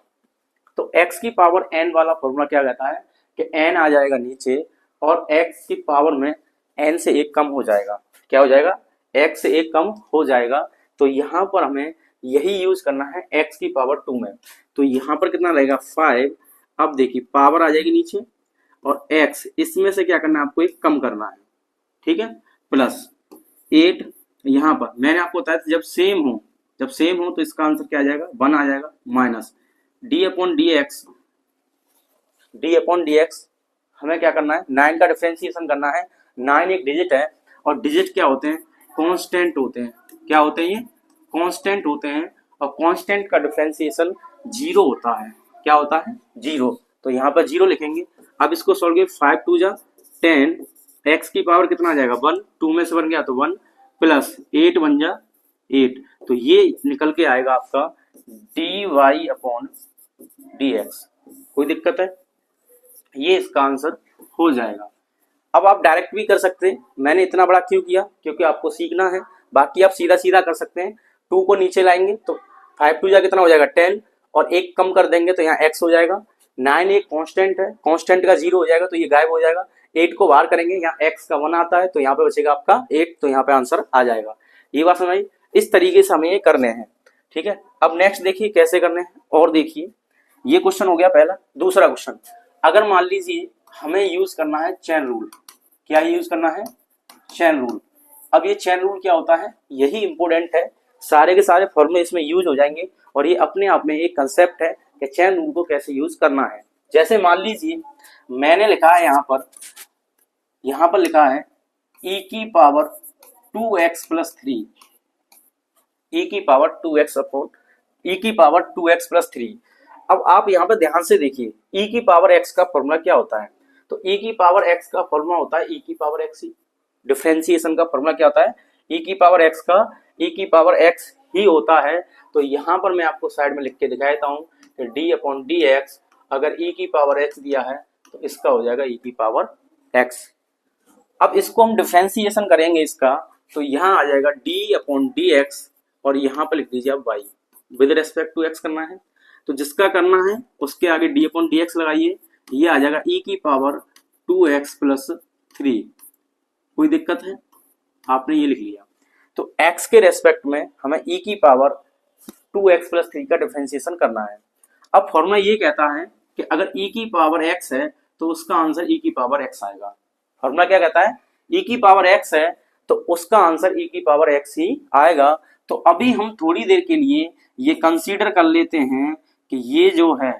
तो x की पावर n वाला फॉर्मूला क्या कहता है कि n आ जाएगा नीचे और x की पावर में n से 1 कम हो जाएगा। क्या हो जाएगा x से 1 कम हो जाएगा। तो यहाँ पर हमें यही यूज करना है x की पावर 2 में। तो यहाँ पर कितना रहेगा 5। अब देखिए पावर आ जाएगी नीचे और x इसमें से क्या करना है आपको 1 कम करना है, ठीक है, प्लस 8। यहाँ पर मैंने आपको बताया जब सेम हो तो इसका आंसर क्या आ जाएगा 1 आ जाएगा, माइनस d अपॉन dx हमें क्या करना है 9 का डिफरेंशिएशन करना है। 9 एक डिजिट है और डिजिट क्या होते हैं कांस्टेंट होते हैं। क्या होते हैं ये कांस्टेंट होते हैं, और कांस्टेंट का डिफरेंशिएशन 0 होता है। क्या होता है 0, तो यहाँ पर 0 लिखेंगे। अब इसको सॉल्व किए 5 2 जा 10, x की पावर कितना आ जाएगा 1, 2 में से 1 गया तो 1, प्लस 8 वन जा 8, तो ये निकल के आएगा आपका dy अपॉन dx। कोई दिक्कत है? ये इसका आंसर हो जाएगा। अब आप डायरेक्ट भी कर सकते हैं, मैंने इतना बड़ा क्यों किया, क्योंकि आपको सीखना है। बाकी आप सीधा सीधा कर सकते हैं, 2 को नीचे लाएंगे तो 5 2 जा कितना हो जाएगा 10, और 1 कम कर देंगे तो यहाँ x हो जाएगा। 9 एक कांस्टेंट है, कांस्टेंट का 0 हो जाएगा तो ये गायब हो जाएगा। 8 को बाहर करेंगे, यहाँ x का 1 आता है तो यहाँ पे बचेगा आपका 8, तो यहाँ पे आंसर आ जाएगा। ये बात समझ आई? इस तरीके से हमें ये करने हैं, ठीक है। अब नेक्स्ट देखिए कैसे करने हैं, और देखिए ये क्वेश्चन हो गया पहला। दूसरा क्वेश्चन, अगर मान लीजिए हमें यूज करना है चेन रूल। क्या यूज करना है? Chain rule. अब ये चेन रूल क्या होता है, यही इंपॉर्टेंट है। सारे के सारे फॉर्मूले इसमें यूज हो जाएंगे, और ये अपने आप में एक कंसेप्ट है कि चेन रूल को कैसे यूज करना है। जैसे मान लीजिए मैंने लिखा है यहाँ पर लिखा है e की पावर 2x प्लस 3, e की पावर 2x अपॉन e की पावर 2x प्लस 3। अब आप यहाँ पर ध्यान से देखिए, e की पावर x का फॉर्मूला क्या होता है, तो e की पावर x का फॉर्मूला होता है e की पावर x ही। डिफरेंशिएशन का फॉर्मूला क्या होता है, e की पावर x का e की पावर x ही होता है। तो यहाँ पर मैं आपको साइड में लिख के दिखा देता हूँ कि d अपॉन डी एक्स, अगर e की पावर x दिया है तो इसका हो जाएगा e की पावर x। अब इसको हम डिफरेंशिएशन करेंगे इसका, तो यहाँ आ जाएगा d अपॉन डी एक्स, और यहाँ पर लिख दीजिए आप y, with respect to x करना है। तो जिसका करना है उसके आगे d अपॉन डी एक्स लगाइए, ये आ जाएगा e की पावर 2x प्लस 3। कोई दिक्कत है? आपने ये लिख लिया। तो x के रेस्पेक्ट में हमें e की पावर 2x प्लस 3 का डिफरेंशिएशन करना है। अब फॉर्मूला ये कहता है कि अगर e की पावर x है तो उसका आंसर e की पावर x आएगा। फॉर्मूला क्या कहता है, e की पावर x है तो उसका आंसर e की पावर x ही आएगा। तो अभी हम थोड़ी देर के लिए ये कंसीडर कर लेते हैं कि ये जो है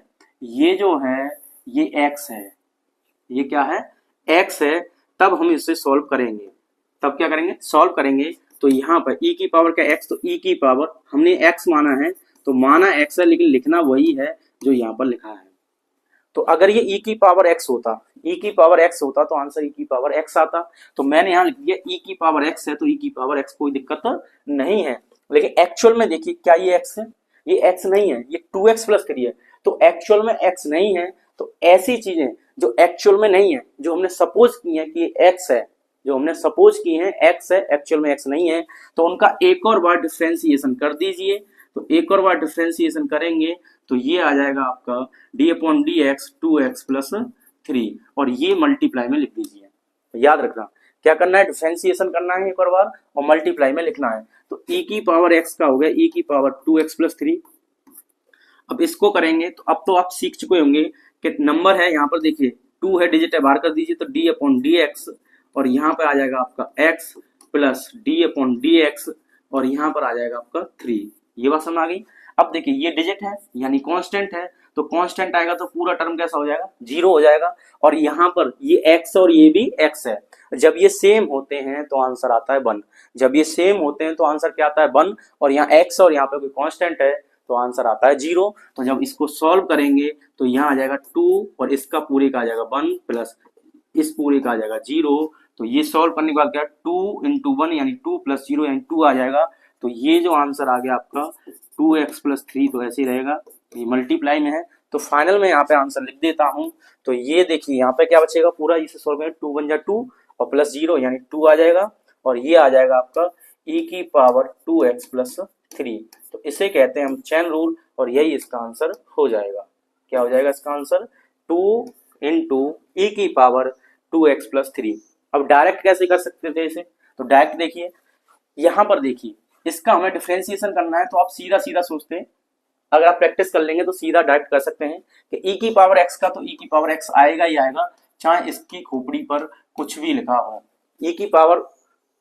ये x है, ये क्या है, x है। तब हम इसे सॉल्व करेंगे, तब क्या करेंगे, सॉल्व करेंगे। तो यहाँ पर e की पावर का x, तो e की पावर हमने x माना है तो माना x है, लेकिन लिखना वही है जो यहाँ पर लिखा है। तो अगर ये e की पावर x होता, e की पावर x होता तो आंसर e की पावर x आता। तो मैंने यहाँ लिख दिया e की पावर x है तो e की पावर x, कोई दिक्कत नहीं है। लेकिन एक्चुअल में देखिए क्या ये x है, ये x नहीं है, ये 2x प्लस 3 है। तो एक्चुअल में x नहीं है। तो ऐसी चीजें जो एक्चुअल में नहीं है, जो हमने सपोज की है कि x है, जो हमने सपोज की है x है, एक्चुअल में x नहीं है, तो उनका एक और बार डिफरेंशिएशन कर दीजिए। तो एक और बार डिफरेंशिएशन करेंगे तो ये आ जाएगा आपका d upon D x 2x plus 3, और ये मल्टीप्लाई में लिख दीजिए। याद रखना क्या करना है, डिफरेंशिएशन करना है एक और बार, और मल्टीप्लाई में लिखना है। तो e की पावर x का हो गया e की पावर 2x प्लस 3। अब इसको करेंगे तो अब तो आप सीख चुके होंगे कि नंबर है, यहाँ पर देखिए 2 है, डिजिट है, बाहर कर दीजिए तो d अपॉन डी एक्स, और यहाँ पर आ जाएगा आपका x plus d upon D x, और यहाँ पर आ जाएगा आपका 3। ये बात समझ आ गई? अब देखिए ये डिजिट है यानी कांस्टेंट है, तो कांस्टेंट आएगा तो पूरा टर्म कैसा हो जाएगा, 0 हो जाएगा। और यहाँ पर ये x और ये भी x है, जब ये सेम होते हैं तो आंसर आता है 1। जब ये सेम होते हैं तो आंसर क्या आता है 1, और यहाँ x और यहाँ पे कोई कांस्टेंट है तो आंसर आता है 0। तो जब इसको सॉल्व करेंगे तो यहाँ आ जाएगा 2, और इसका पूरे का आ जाएगा 1 प्लस इस पूरे का आ जाएगा 0। तो ये सॉल्व करने के बाद क्या, 2 इंटू 1 यानी 2 प्लस 0 यानी 2 आ जाएगा। तो ये जो आंसर आ गया आपका 2x प्लस 3, तो ऐसे ही रहेगा, ये मल्टीप्लाई में है। तो फाइनल में यहाँ पे आंसर लिख देता हूँ। तो ये देखिए यहाँ पे क्या बचेगा, पूरा इसे सॉल्व करें, 2 1 जा 2 और प्लस 0 यानी 2 आ जाएगा, और ये आ जाएगा आपका e की पावर 2x प्लस 3। तो इसे कहते हैं हम चेन रूल, और यही इसका आंसर हो जाएगा। क्या हो जाएगा इसका आंसर, 2 इंटू ई की पावर 2x प्लस 3। अब डायरेक्ट कैसे कर सकते थे इसे, तो डायरेक्ट देखिए यहाँ पर देखिए, इसका हमें डिफरेंशिएशन करना है तो आप सीधा सीधा सोचते हैं, अगर आप प्रैक्टिस कर लेंगे तो सीधा डायरेक्ट कर सकते हैं कि e की पावर x का तो e की पावर x आएगा ही आएगा, चाहे इसकी खोपड़ी पर कुछ भी लिखा हो। e की पावर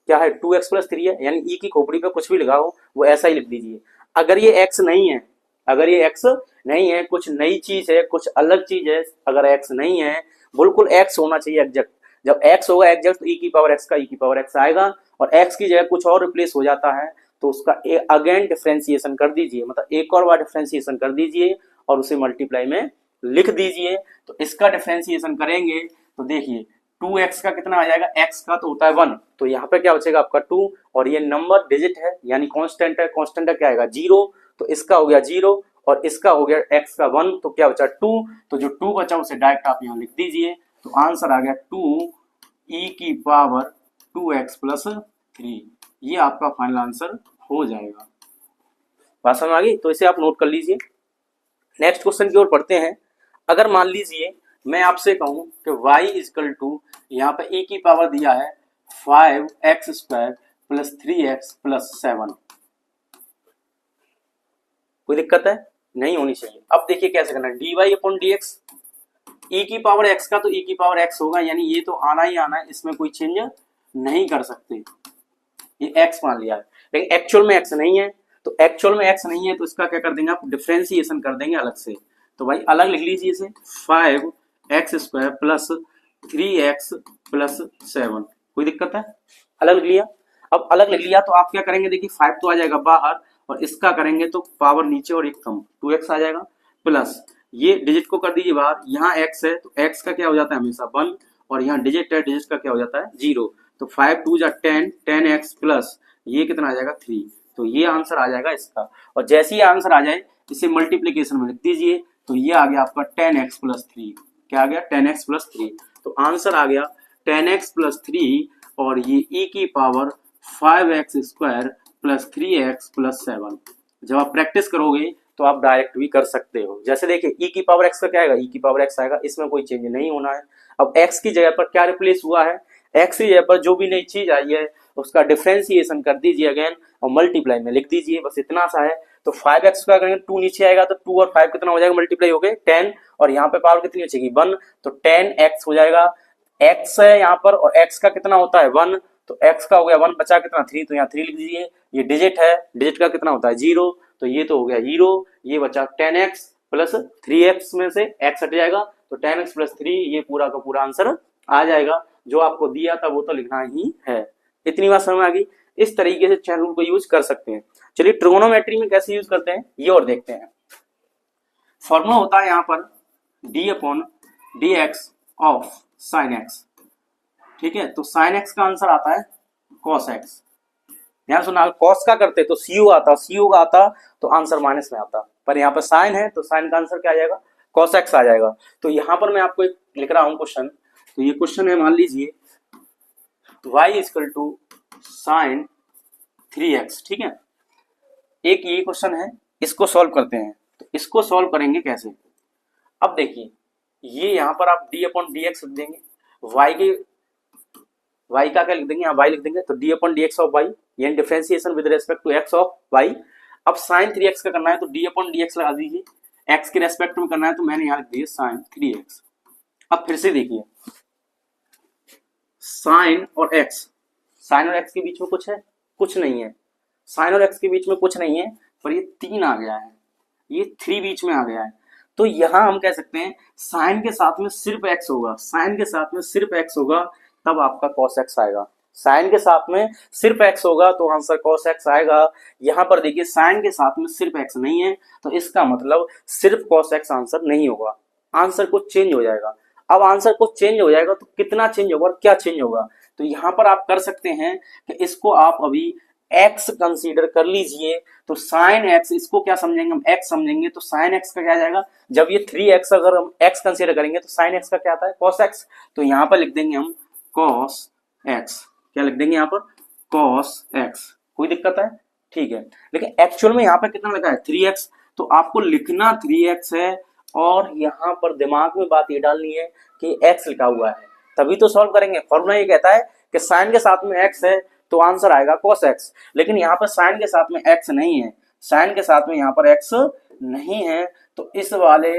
क्या है, 2x प्लस 3 है, यानी e की खोपड़ी पर कुछ भी लिखा हो वो ऐसा ही लिख दीजिए। अगर ये x नहीं है, अगर ये x नहीं है, कुछ नई चीज है, कुछ अलग चीज है, अगर x नहीं है, बिल्कुल x होना चाहिए एग्जैक्ट। जब x होगा एग्जैक्ट तो e की पावर x का e की पावर x आएगा, और x की जगह कुछ और रिप्लेस हो जाता है तो उसका अगेन डिफरेंशिएशन कर दीजिए, मतलब एक और बार डिफरेंशिएशन कर दीजिए और उसे मल्टीप्लाई में लिख दीजिए। तो इसका डिफरेंशिएशन करेंगे तो देखिए 2x का कितना आ जाएगा, x का तो होता है 1, तो यहाँ पे क्या बचेगा आपका 2, और ये नंबर डिजिट है यानी कांस्टेंट है, कांस्टेंट का क्या आएगा 0, तो इसका हो गया 0 और इसका हो गया x का 1, तो क्या बचा 2, तो जो 2 बचा उसे डायरेक्ट आप यहाँ लिख दीजिए, तो आंसर आ गया 2e की पावर 2x प्लस 3, ये आपका फाइनल आंसर हो जाएगा। बात समझ आ गई, तो इसे आप नोट कर लीजिए। नेक्स्ट क्वेश्चन की ओर पढ़ते हैं। अगर मान लीजिए मैं आपसे कहूं कि y इजकल टू यहाँ पे e की पावर दिया है 5x square plus 3x plus 7, कोई दिक्कत है, नहीं होनी चाहिए। अब देखिए कैसे करना है, dy अपॉन dx, e की पावर x का तो e की पावर x होगा, यानी ये तो आना ही आना है, इसमें कोई चेंज नहीं कर सकते, ये x मान लिया है, लेकिन एक्चुअल में x नहीं है, तो एक्चुअल में x नहीं है तो इसका क्या कर देंगे आप, डिफरेंशिएशन कर देंगे अलग से, तो भाई अलग लिख लीजिए इसे, 5x square plus 3x plus 7, कोई दिक्कत है, अलग लिख लिया। अब अलग लिख लिया तो आप क्या करेंगे, देखिए 5 तो आ जाएगा बाहर और इसका करेंगे तो पावर नीचे और एक कम 2x आ जाएगा, प्लस ये डिजिट को कर दीजिए बाहर, यहाँ x है तो x का क्या हो जाता है हमेशा 1, और यहाँ डिजिट है, डिजिट का क्या हो जाता है 0, तो 5 2 जा 10, 10x प्लस ये कितना आ जाएगा 3, तो ये आंसर आ जाएगा इसका। और जैसे ही आंसर आ जाए इसे मल्टीप्लीकेशन में लिख दीजिए, तो ये आ गया आपका 10x प्लस 3, क्या आ गया 10x प्लस 3, तो आंसर आ गया 10x प्लस 3 और ये e की power 5x square plus 3x plus 7। जब आप प्रैक्टिस करोगे तो आप डायरेक्ट भी कर सकते हो। जैसे देखिए e की पावर x का क्या आएगा, e की पावर x आएगा, इसमें कोई चेंज नहीं होना है। अब x की जगह पर क्या रिप्लेस हुआ है, x की जगह पर जो भी नई चीज आई है उसका डिफरेंशिएशन कर दीजिए अगेन और मल्टीप्लाई में लिख दीजिए, बस इतना सा है। तो 5x का करेंगे 2 नीचे आएगा तो 2 और 5 कितना हो जाएगा, मल्टीप्लाई हो गए 10, और यहाँ पे पावर कितनी बचेगी 1, तो 10x हो जाएगा, x है यहाँ पर और x का कितना होता है 1, तो x का हो गया 1, बचा कितना 3, तो यहाँ 3 लिख दीजिए। ये डिजिट है, डिजिट का कितना होता है 0, तो ये तो हो गया 0, ये बचा 10x प्लस 3x में से x हट जाएगा, तो 10x प्लस 3 ये पूरा का पूरा आंसर आ जाएगा। जो आपको दिया था वो तो लिखना ही है। इतनी बात समझ आ गई। इस तरीके से चैन रूल को यूज कर सकते हैं। चलिए ट्रिगोनोमेट्री में कैसे यूज करते हैं ये और देखते हैं। फॉर्मूला होता है यहाँ पर d upon dx of sine x, ठीक है, तो साइन x का आंसर आता है cos x। ध्यान सुना, cos का करते तो cu आता, cu का आता तो आंसर माइनस में आता, पर यहाँ पर साइन है तो साइन का आंसर क्या आ जाएगा cos x आ जाएगा। तो यहाँ पर मैं आपको एक लिख रहा हूँ क्वेश्चन, तो ये क्वेश्चन है, मान लीजिए y equal to sign 3x, ठीक है। एक ये क्वेश्चन है, इसको सॉल्व करते हैं। तो इसको सॉल्व करेंगे कैसे, अब देखिए ये यहाँ पर आप d अपॉन डी एक्स लिख देंगे, y का क्या लिख देंगे, यहाँ y लिख देंगे, तो d upon D X of y, यानी differentiation with respect to x of y। अब साइन 3x का करना है तो d अपॉन डी एक्स लगा दीजिए, x के रेस्पेक्ट में करना है तो मैंने यहाँ लिख दिया साइन 3x। अब फिर से देखिए साइन और x, साइन और x के बीच में कुछ है, कुछ नहीं है, साइन और x के बीच में कुछ नहीं है, पर ये 3 आ गया है, ये 3 बीच में आ गया है, तो यहां हम कह सकते हैं साइन के साथ में सिर्फ x होगा, साइन के साथ में सिर्फ x होगा तब आपका cos x आएगा, साइन के साथ में सिर्फ x होगा तो आंसर cos x आएगा। यहां पर देखिए साइन के साथ में सिर्फ x नहीं है तो इसका मतलब सिर्फ cos x आंसर नहीं होगा, आंसर को चेंज हो जाएगा। अब आंसर को चेंज हो जाएगा तो कितना चेंज होगा और क्या चेंज होगा, तो यहां पर आप कर सकते हैं कि इसको आप अभी x कंसीडर कर लीजिए, तो साइन x, इसको क्या समझेंगे हम x समझेंगे, तो साइन x का क्या आ जाएगा, जब ये 3x अगर हम x कंसीडर करेंगे तो साइन x का क्या आता है cos x, तो यहाँ पर लिख देंगे हम cos x, क्या लिख देंगे यहाँ पर cos x, कोई दिक्कत है, ठीक है। लेकिन एक्चुअल में यहाँ पर कितना लगा है 3x, तो आपको लिखना 3x है और यहाँ पर दिमाग में बात ये डालनी है कि x लिखा हुआ है, तभी तो सॉल्व करेंगे। फॉर्मूला ये कहता है कि साइन के साथ में x है तो आंसर आएगा cos x, लेकिन यहाँ पर साइन के साथ में x नहीं है, साइन के साथ में यहाँ पर x नहीं है, तो इस वाले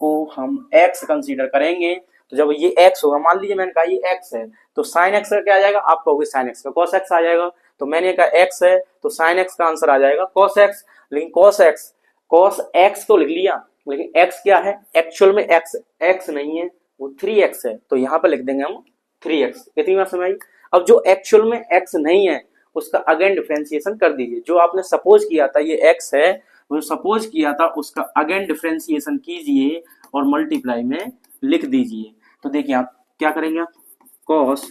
को हम x कंसीडर करेंगे। तो जब ये x होगा, मान लीजिए मैंने कहा ये x है तो साइन x का क्या आ जाएगा, आप कहोगे साइन x का cos x आ जाएगा, तो मैंने कहा x है तो साइन x का आंसर आ जाएगा cos x। लेकिन cos x तो लिख लिया, लेकिन x क्या है, एक्चुअल में x नहीं है, वो 3x है, तो यहाँ पर लिख देंगे हम 3x। इतनी बात समझ आई। अब जो एक्चुअल में x नहीं है उसका अगेन डिफरेंशिएशन कर दीजिए, जो आपने सपोज किया था ये x है, वो सपोज किया था उसका अगेन डिफरेंशिएशन कीजिए और मल्टीप्लाई में लिख दीजिए। तो देखिए आप क्या करेंगे, आप cos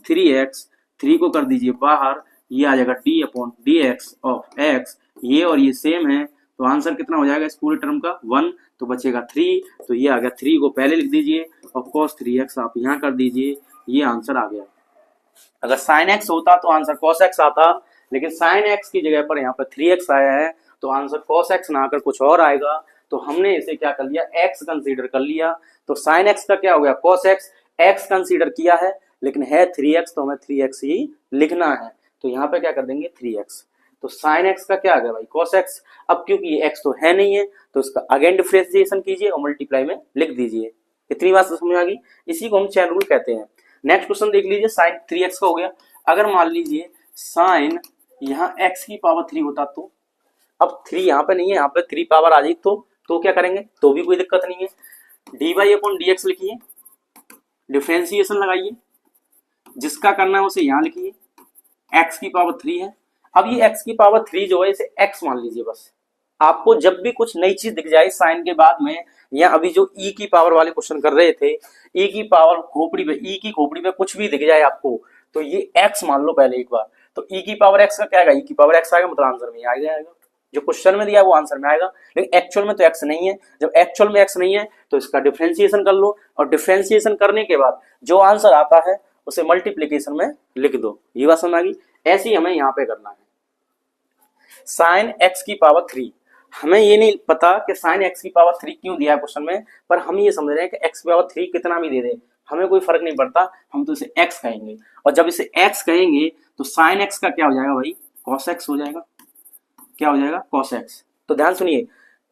3x, 3 को कर दीजिए बाहर, ये आ जाएगा d upon D X of x, ये और ये सेम है तो आंसर कितना हो जाएगा इस पूरे टर्म का 1, तो बचेगा 3, तो ये आ गया 3 को पहले लिख दीजिए और cos 3x आप यहाँ कर दीजिए, ये आंसर आ गया। अगर sin x होता तो आंसर cos x आता, लेकिन sin x की जगह पर यहाँ पर 3x आया है तो आंसर cos x ना आकर कुछ और आएगा, तो हमने इसे क्या कर लिया x कंसीडर कर लिया, तो sin x का क्या हो गया cos x, x कंसीडर किया है लेकिन है 3x तो हमें 3x ही लिखना है, तो यहाँ पे क्या कर देंगे 3x, तो sin x का क्या आ गया भाई cos x। अब क्योंकि ये x तो है नहीं है तो इसका अगेन डिफरेंशिएशन कीजिए और मल्टीप्लाई में लिख दीजिए। इतनी बात तो समझ आ गई, इसी को हम चेन रूल कहते हैं। नेक्स्ट क्वेश्चन देख लीजिए, sin 3x का हो गया। अगर मान लीजिए sin यहाँ x की पावर 3 होता तो, अब 3 यहाँ पे नहीं है, यहाँ पे 3 पावर आ जाए तो क्या करेंगे, तो भी कोई दिक्कत नहीं है, dy अपॉन dx लिखिए, डिफरेंशिएशन लगाइए, जिसका करना है उसे यहाँ लिखिए, x की पावर 3 है। अब ये x की पावर 3 जो है इसे x मान लीजिए बस। आपको जब भी कुछ नई चीज दिख जाए साइन के बाद में, या अभी जो e की पावर वाले क्वेश्चन कर रहे थे, e की पावर खोपड़ी पे, e की खोपड़ी पे कुछ भी दिख जाए आपको तो ये x मान लो पहले एक बार, तो e की पावर x का क्या आएगा, e की पावर x आएगा मतलब आंसर में आ जाएगा, जो क्वेश्चन में दिया है वो आंसर में आएगा, लेकिन एक्चुअल में तो x नहीं है। जब एक्चुअल में x नहीं है तो इसका डिफरेंशिएशन कर लो और डिफरेंशिएशन करने के बाद जो आंसर आता है उसे मल्टीप्लीकेशन में लिख दो। ये बात समझ आ गई, ऐसे ही हमें यहाँ पे करना है। साइन x की पावर 3, हमें ये नहीं पता कि साइन x की पावर 3 क्यों दिया है क्वेश्चन में, पर हम ये समझ रहे हैं कि x की पावर 3 कितना भी दे दे हमें कोई फर्क नहीं पड़ता, हम तो इसे x कहेंगे, और जब इसे x कहेंगे तो साइन x का क्या हो जाएगा भाई cos x हो जाएगा, क्या हो जाएगा cos x। तो ध्यान सुनिए,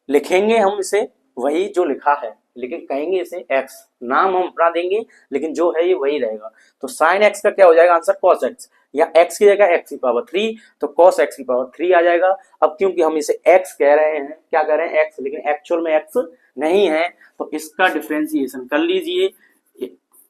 लिखेंगे हम इसे वही जो लिखा है, लेकिन कहेंगे इसे x, नाम हम अपना देंगे लेकिन जो है ये वही रहेगा, तो sin x का क्या हो जाएगा आंसर cos x, या x की जगह x की पावर 3 तो cos x की पावर 3 आ जाएगा। अब क्योंकि हम इसे x कह रहे हैं, क्या कह रहे हैं x, लेकिन एक्चुअल में x नहीं है तो इसका डिफरेंशिएशन कर लीजिए,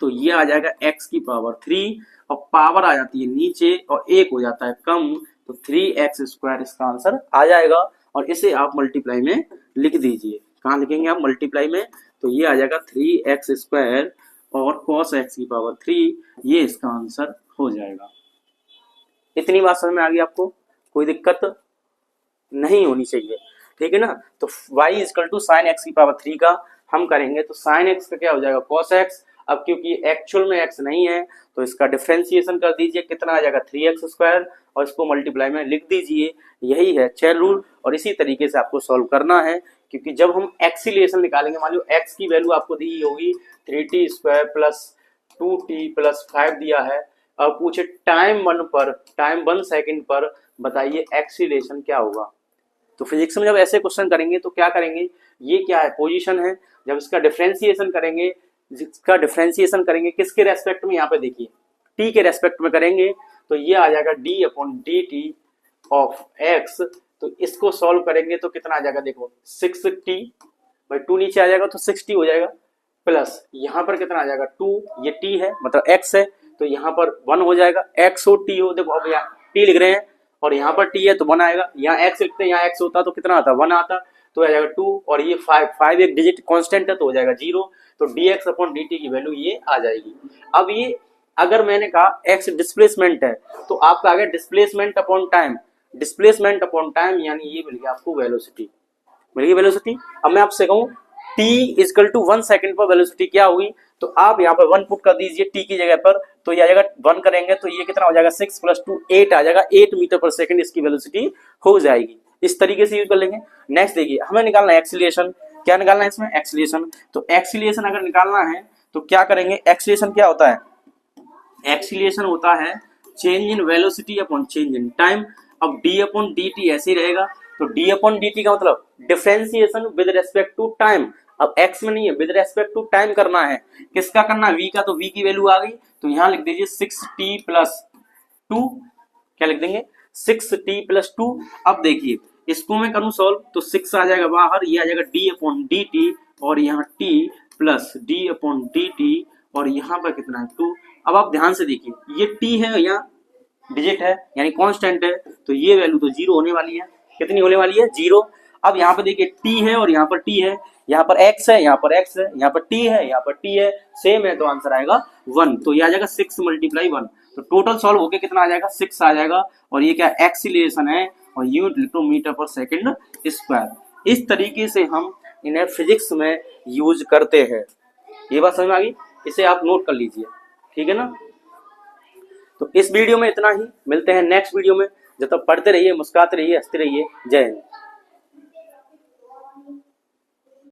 तो ये आ जाएगा x की पावर 3 और पावर आ जाती है नीचे और 1 हो जाता है कम, तो 3x² इसका आंसर आ जाएगा, और इसे आप मल्टीप्लाई में लिख दीजिए। कहाँ लिखेंगे आप मल्टीप्लाई में, तो ये आ जाएगा 3x² और cos x की पावर 3, ये इसका आंसर हो जाएगा। इतनी बात समझ में आ गई आपको, कोई दिक्कत नहीं होनी चाहिए, ठीक है ना। तो y = sin x की पावर 3 का हम करेंगे तो sin x का क्या हो जाएगा cos x। अब क्योंकि एक्चुअल में x नहीं है तो इसका डिफरेंशिएशन कर दीजिए, कितना आ जाएगा 3x² और इसको मल्टीप्लाई में लिख दीजिए। यही है चेन रूल, और इसी तरीके से आपको सॉल्व करना है, क्योंकि जब हम एक्सीलेशन निकालेंगे, मान लो x की वैल्यू आपको दी होगी 3t² + 2t + 5 दिया है, अब पूछे टाइम 1 सेकंड पर बताइए एक्सीलेशन क्या होगा। तो फिजिक्स में जब ऐसे क्वेश्चन करेंगे तो क्या करेंगे, ये क्या है पोजीशन है, जब इसका डिफरेंशिएशन करेंगे, जिसका डिफरेंशिएशन करेंगे किसके रेस्पेक्ट में, यहाँ पे देखिए t के रेस्पेक्ट में करेंगे तो ये आ जाएगा d/dt ऑफ x। तो इसको सॉल्व करेंगे तो कितना आ जाएगा, देखो 6t भाई 2 नीचे आ जाएगा तो 60 हो जाएगा, प्लस यहाँ पर कितना आ जाएगा 2, ये t है मतलब x है तो यहाँ पर 1 हो जाएगा, x हो t हो, देखो अब यहाँ t लिख रहे हैं और यहाँ पर t है तो 1 आएगा, यहाँ x लिखते हैं, यहाँ x होता तो कितना आता 1 आता, तो आ जाएगा 2, और ये 5 एक डिजिट कांस्टेंट है तो हो जाएगा 0, तो dx/dt की वैल्यू ये आ जाएगी। अब ये अगर मैंने कहा x डिस्प्लेसमेंट है तो आपका आ गया displacement upon time, displacement upon time यानी ये मिल गया आपको वेलोसिटी, मिल गई वेलोसिटी। अब मैं आपसे कहूँ t = 1 सेकंड पर वेलोसिटी क्या होगी, तो आप यहाँ पर 1 पुट कर दीजिए t की जगह पर, तो ये आ जाएगा 1 करेंगे तो ये कितना हो जाएगा 6 + 2 8 आ जाएगा, 8 मीटर पर सेकंड इसकी वेलोसिटी हो जाएगी। इस तरीके से यूज कर लेंगे। नेक्स्ट देखिए, हमें निकालना है एक्सीलरेशन, क्या निकालना है इसमें एक्सीलरेशन, तो एक्सीलरेशन अगर निकालना है तो क्या करेंगे, एक्सीलरेशन क्या होता है, एक्सीलरेशन होता है change in velocity upon change in time. अब d/dt ऐसे ही रहेगा, तो d/dt का मतलब differentiation with respect to time, अब x में नहीं है, विद रेस्पेक्ट टू टाइम करना है, किसका करना है v का, तो v की वैल्यू आ गई तो यहाँ लिख दीजिए 6t + 2, क्या लिख देंगे 6t + 2। अब देखिए इसको मैं करूं सॉल्व तो 6 आ जाएगा बाहर, ये आ जाएगा d/dt और यहाँ t + d/dt और यहाँ पर कितना है 2। अब आप ध्यान से देखिए ये t है, यहाँ डिजिट है यानी कांस्टेंट है, तो ये वैल्यू तो 0 होने वाली है, कितनी होने वाली है 0। अब यहाँ पर देखिए t है और यहाँ पर t है, यहाँ पर x है, यहाँ पर x है, यहाँ पर t है, यहाँ पर t है, सेम है तो आंसर आएगा 1, तो ये आ जाएगा 6 × 1। तो टोटल सॉल्व होके कितना आ जाएगा, 6 आ जाएगा। और ये क्या एक्सीलरेशन है और यूनिट लिख लो मीटर/सेकंड स्क्वायर। इस तरीके से हम इन्हें फिजिक्स में यूज करते हैं। ये बात समझ में आ गई, इसे आप नोट कर लीजिए, ठीक है ना। तो इस वीडियो में इतना ही, मिलते हैं नेक्स्ट वीडियो में। जब तक पढ़ते रहिए, मुस्कुराते रहिए, हंसते रहिए। जय हिंद।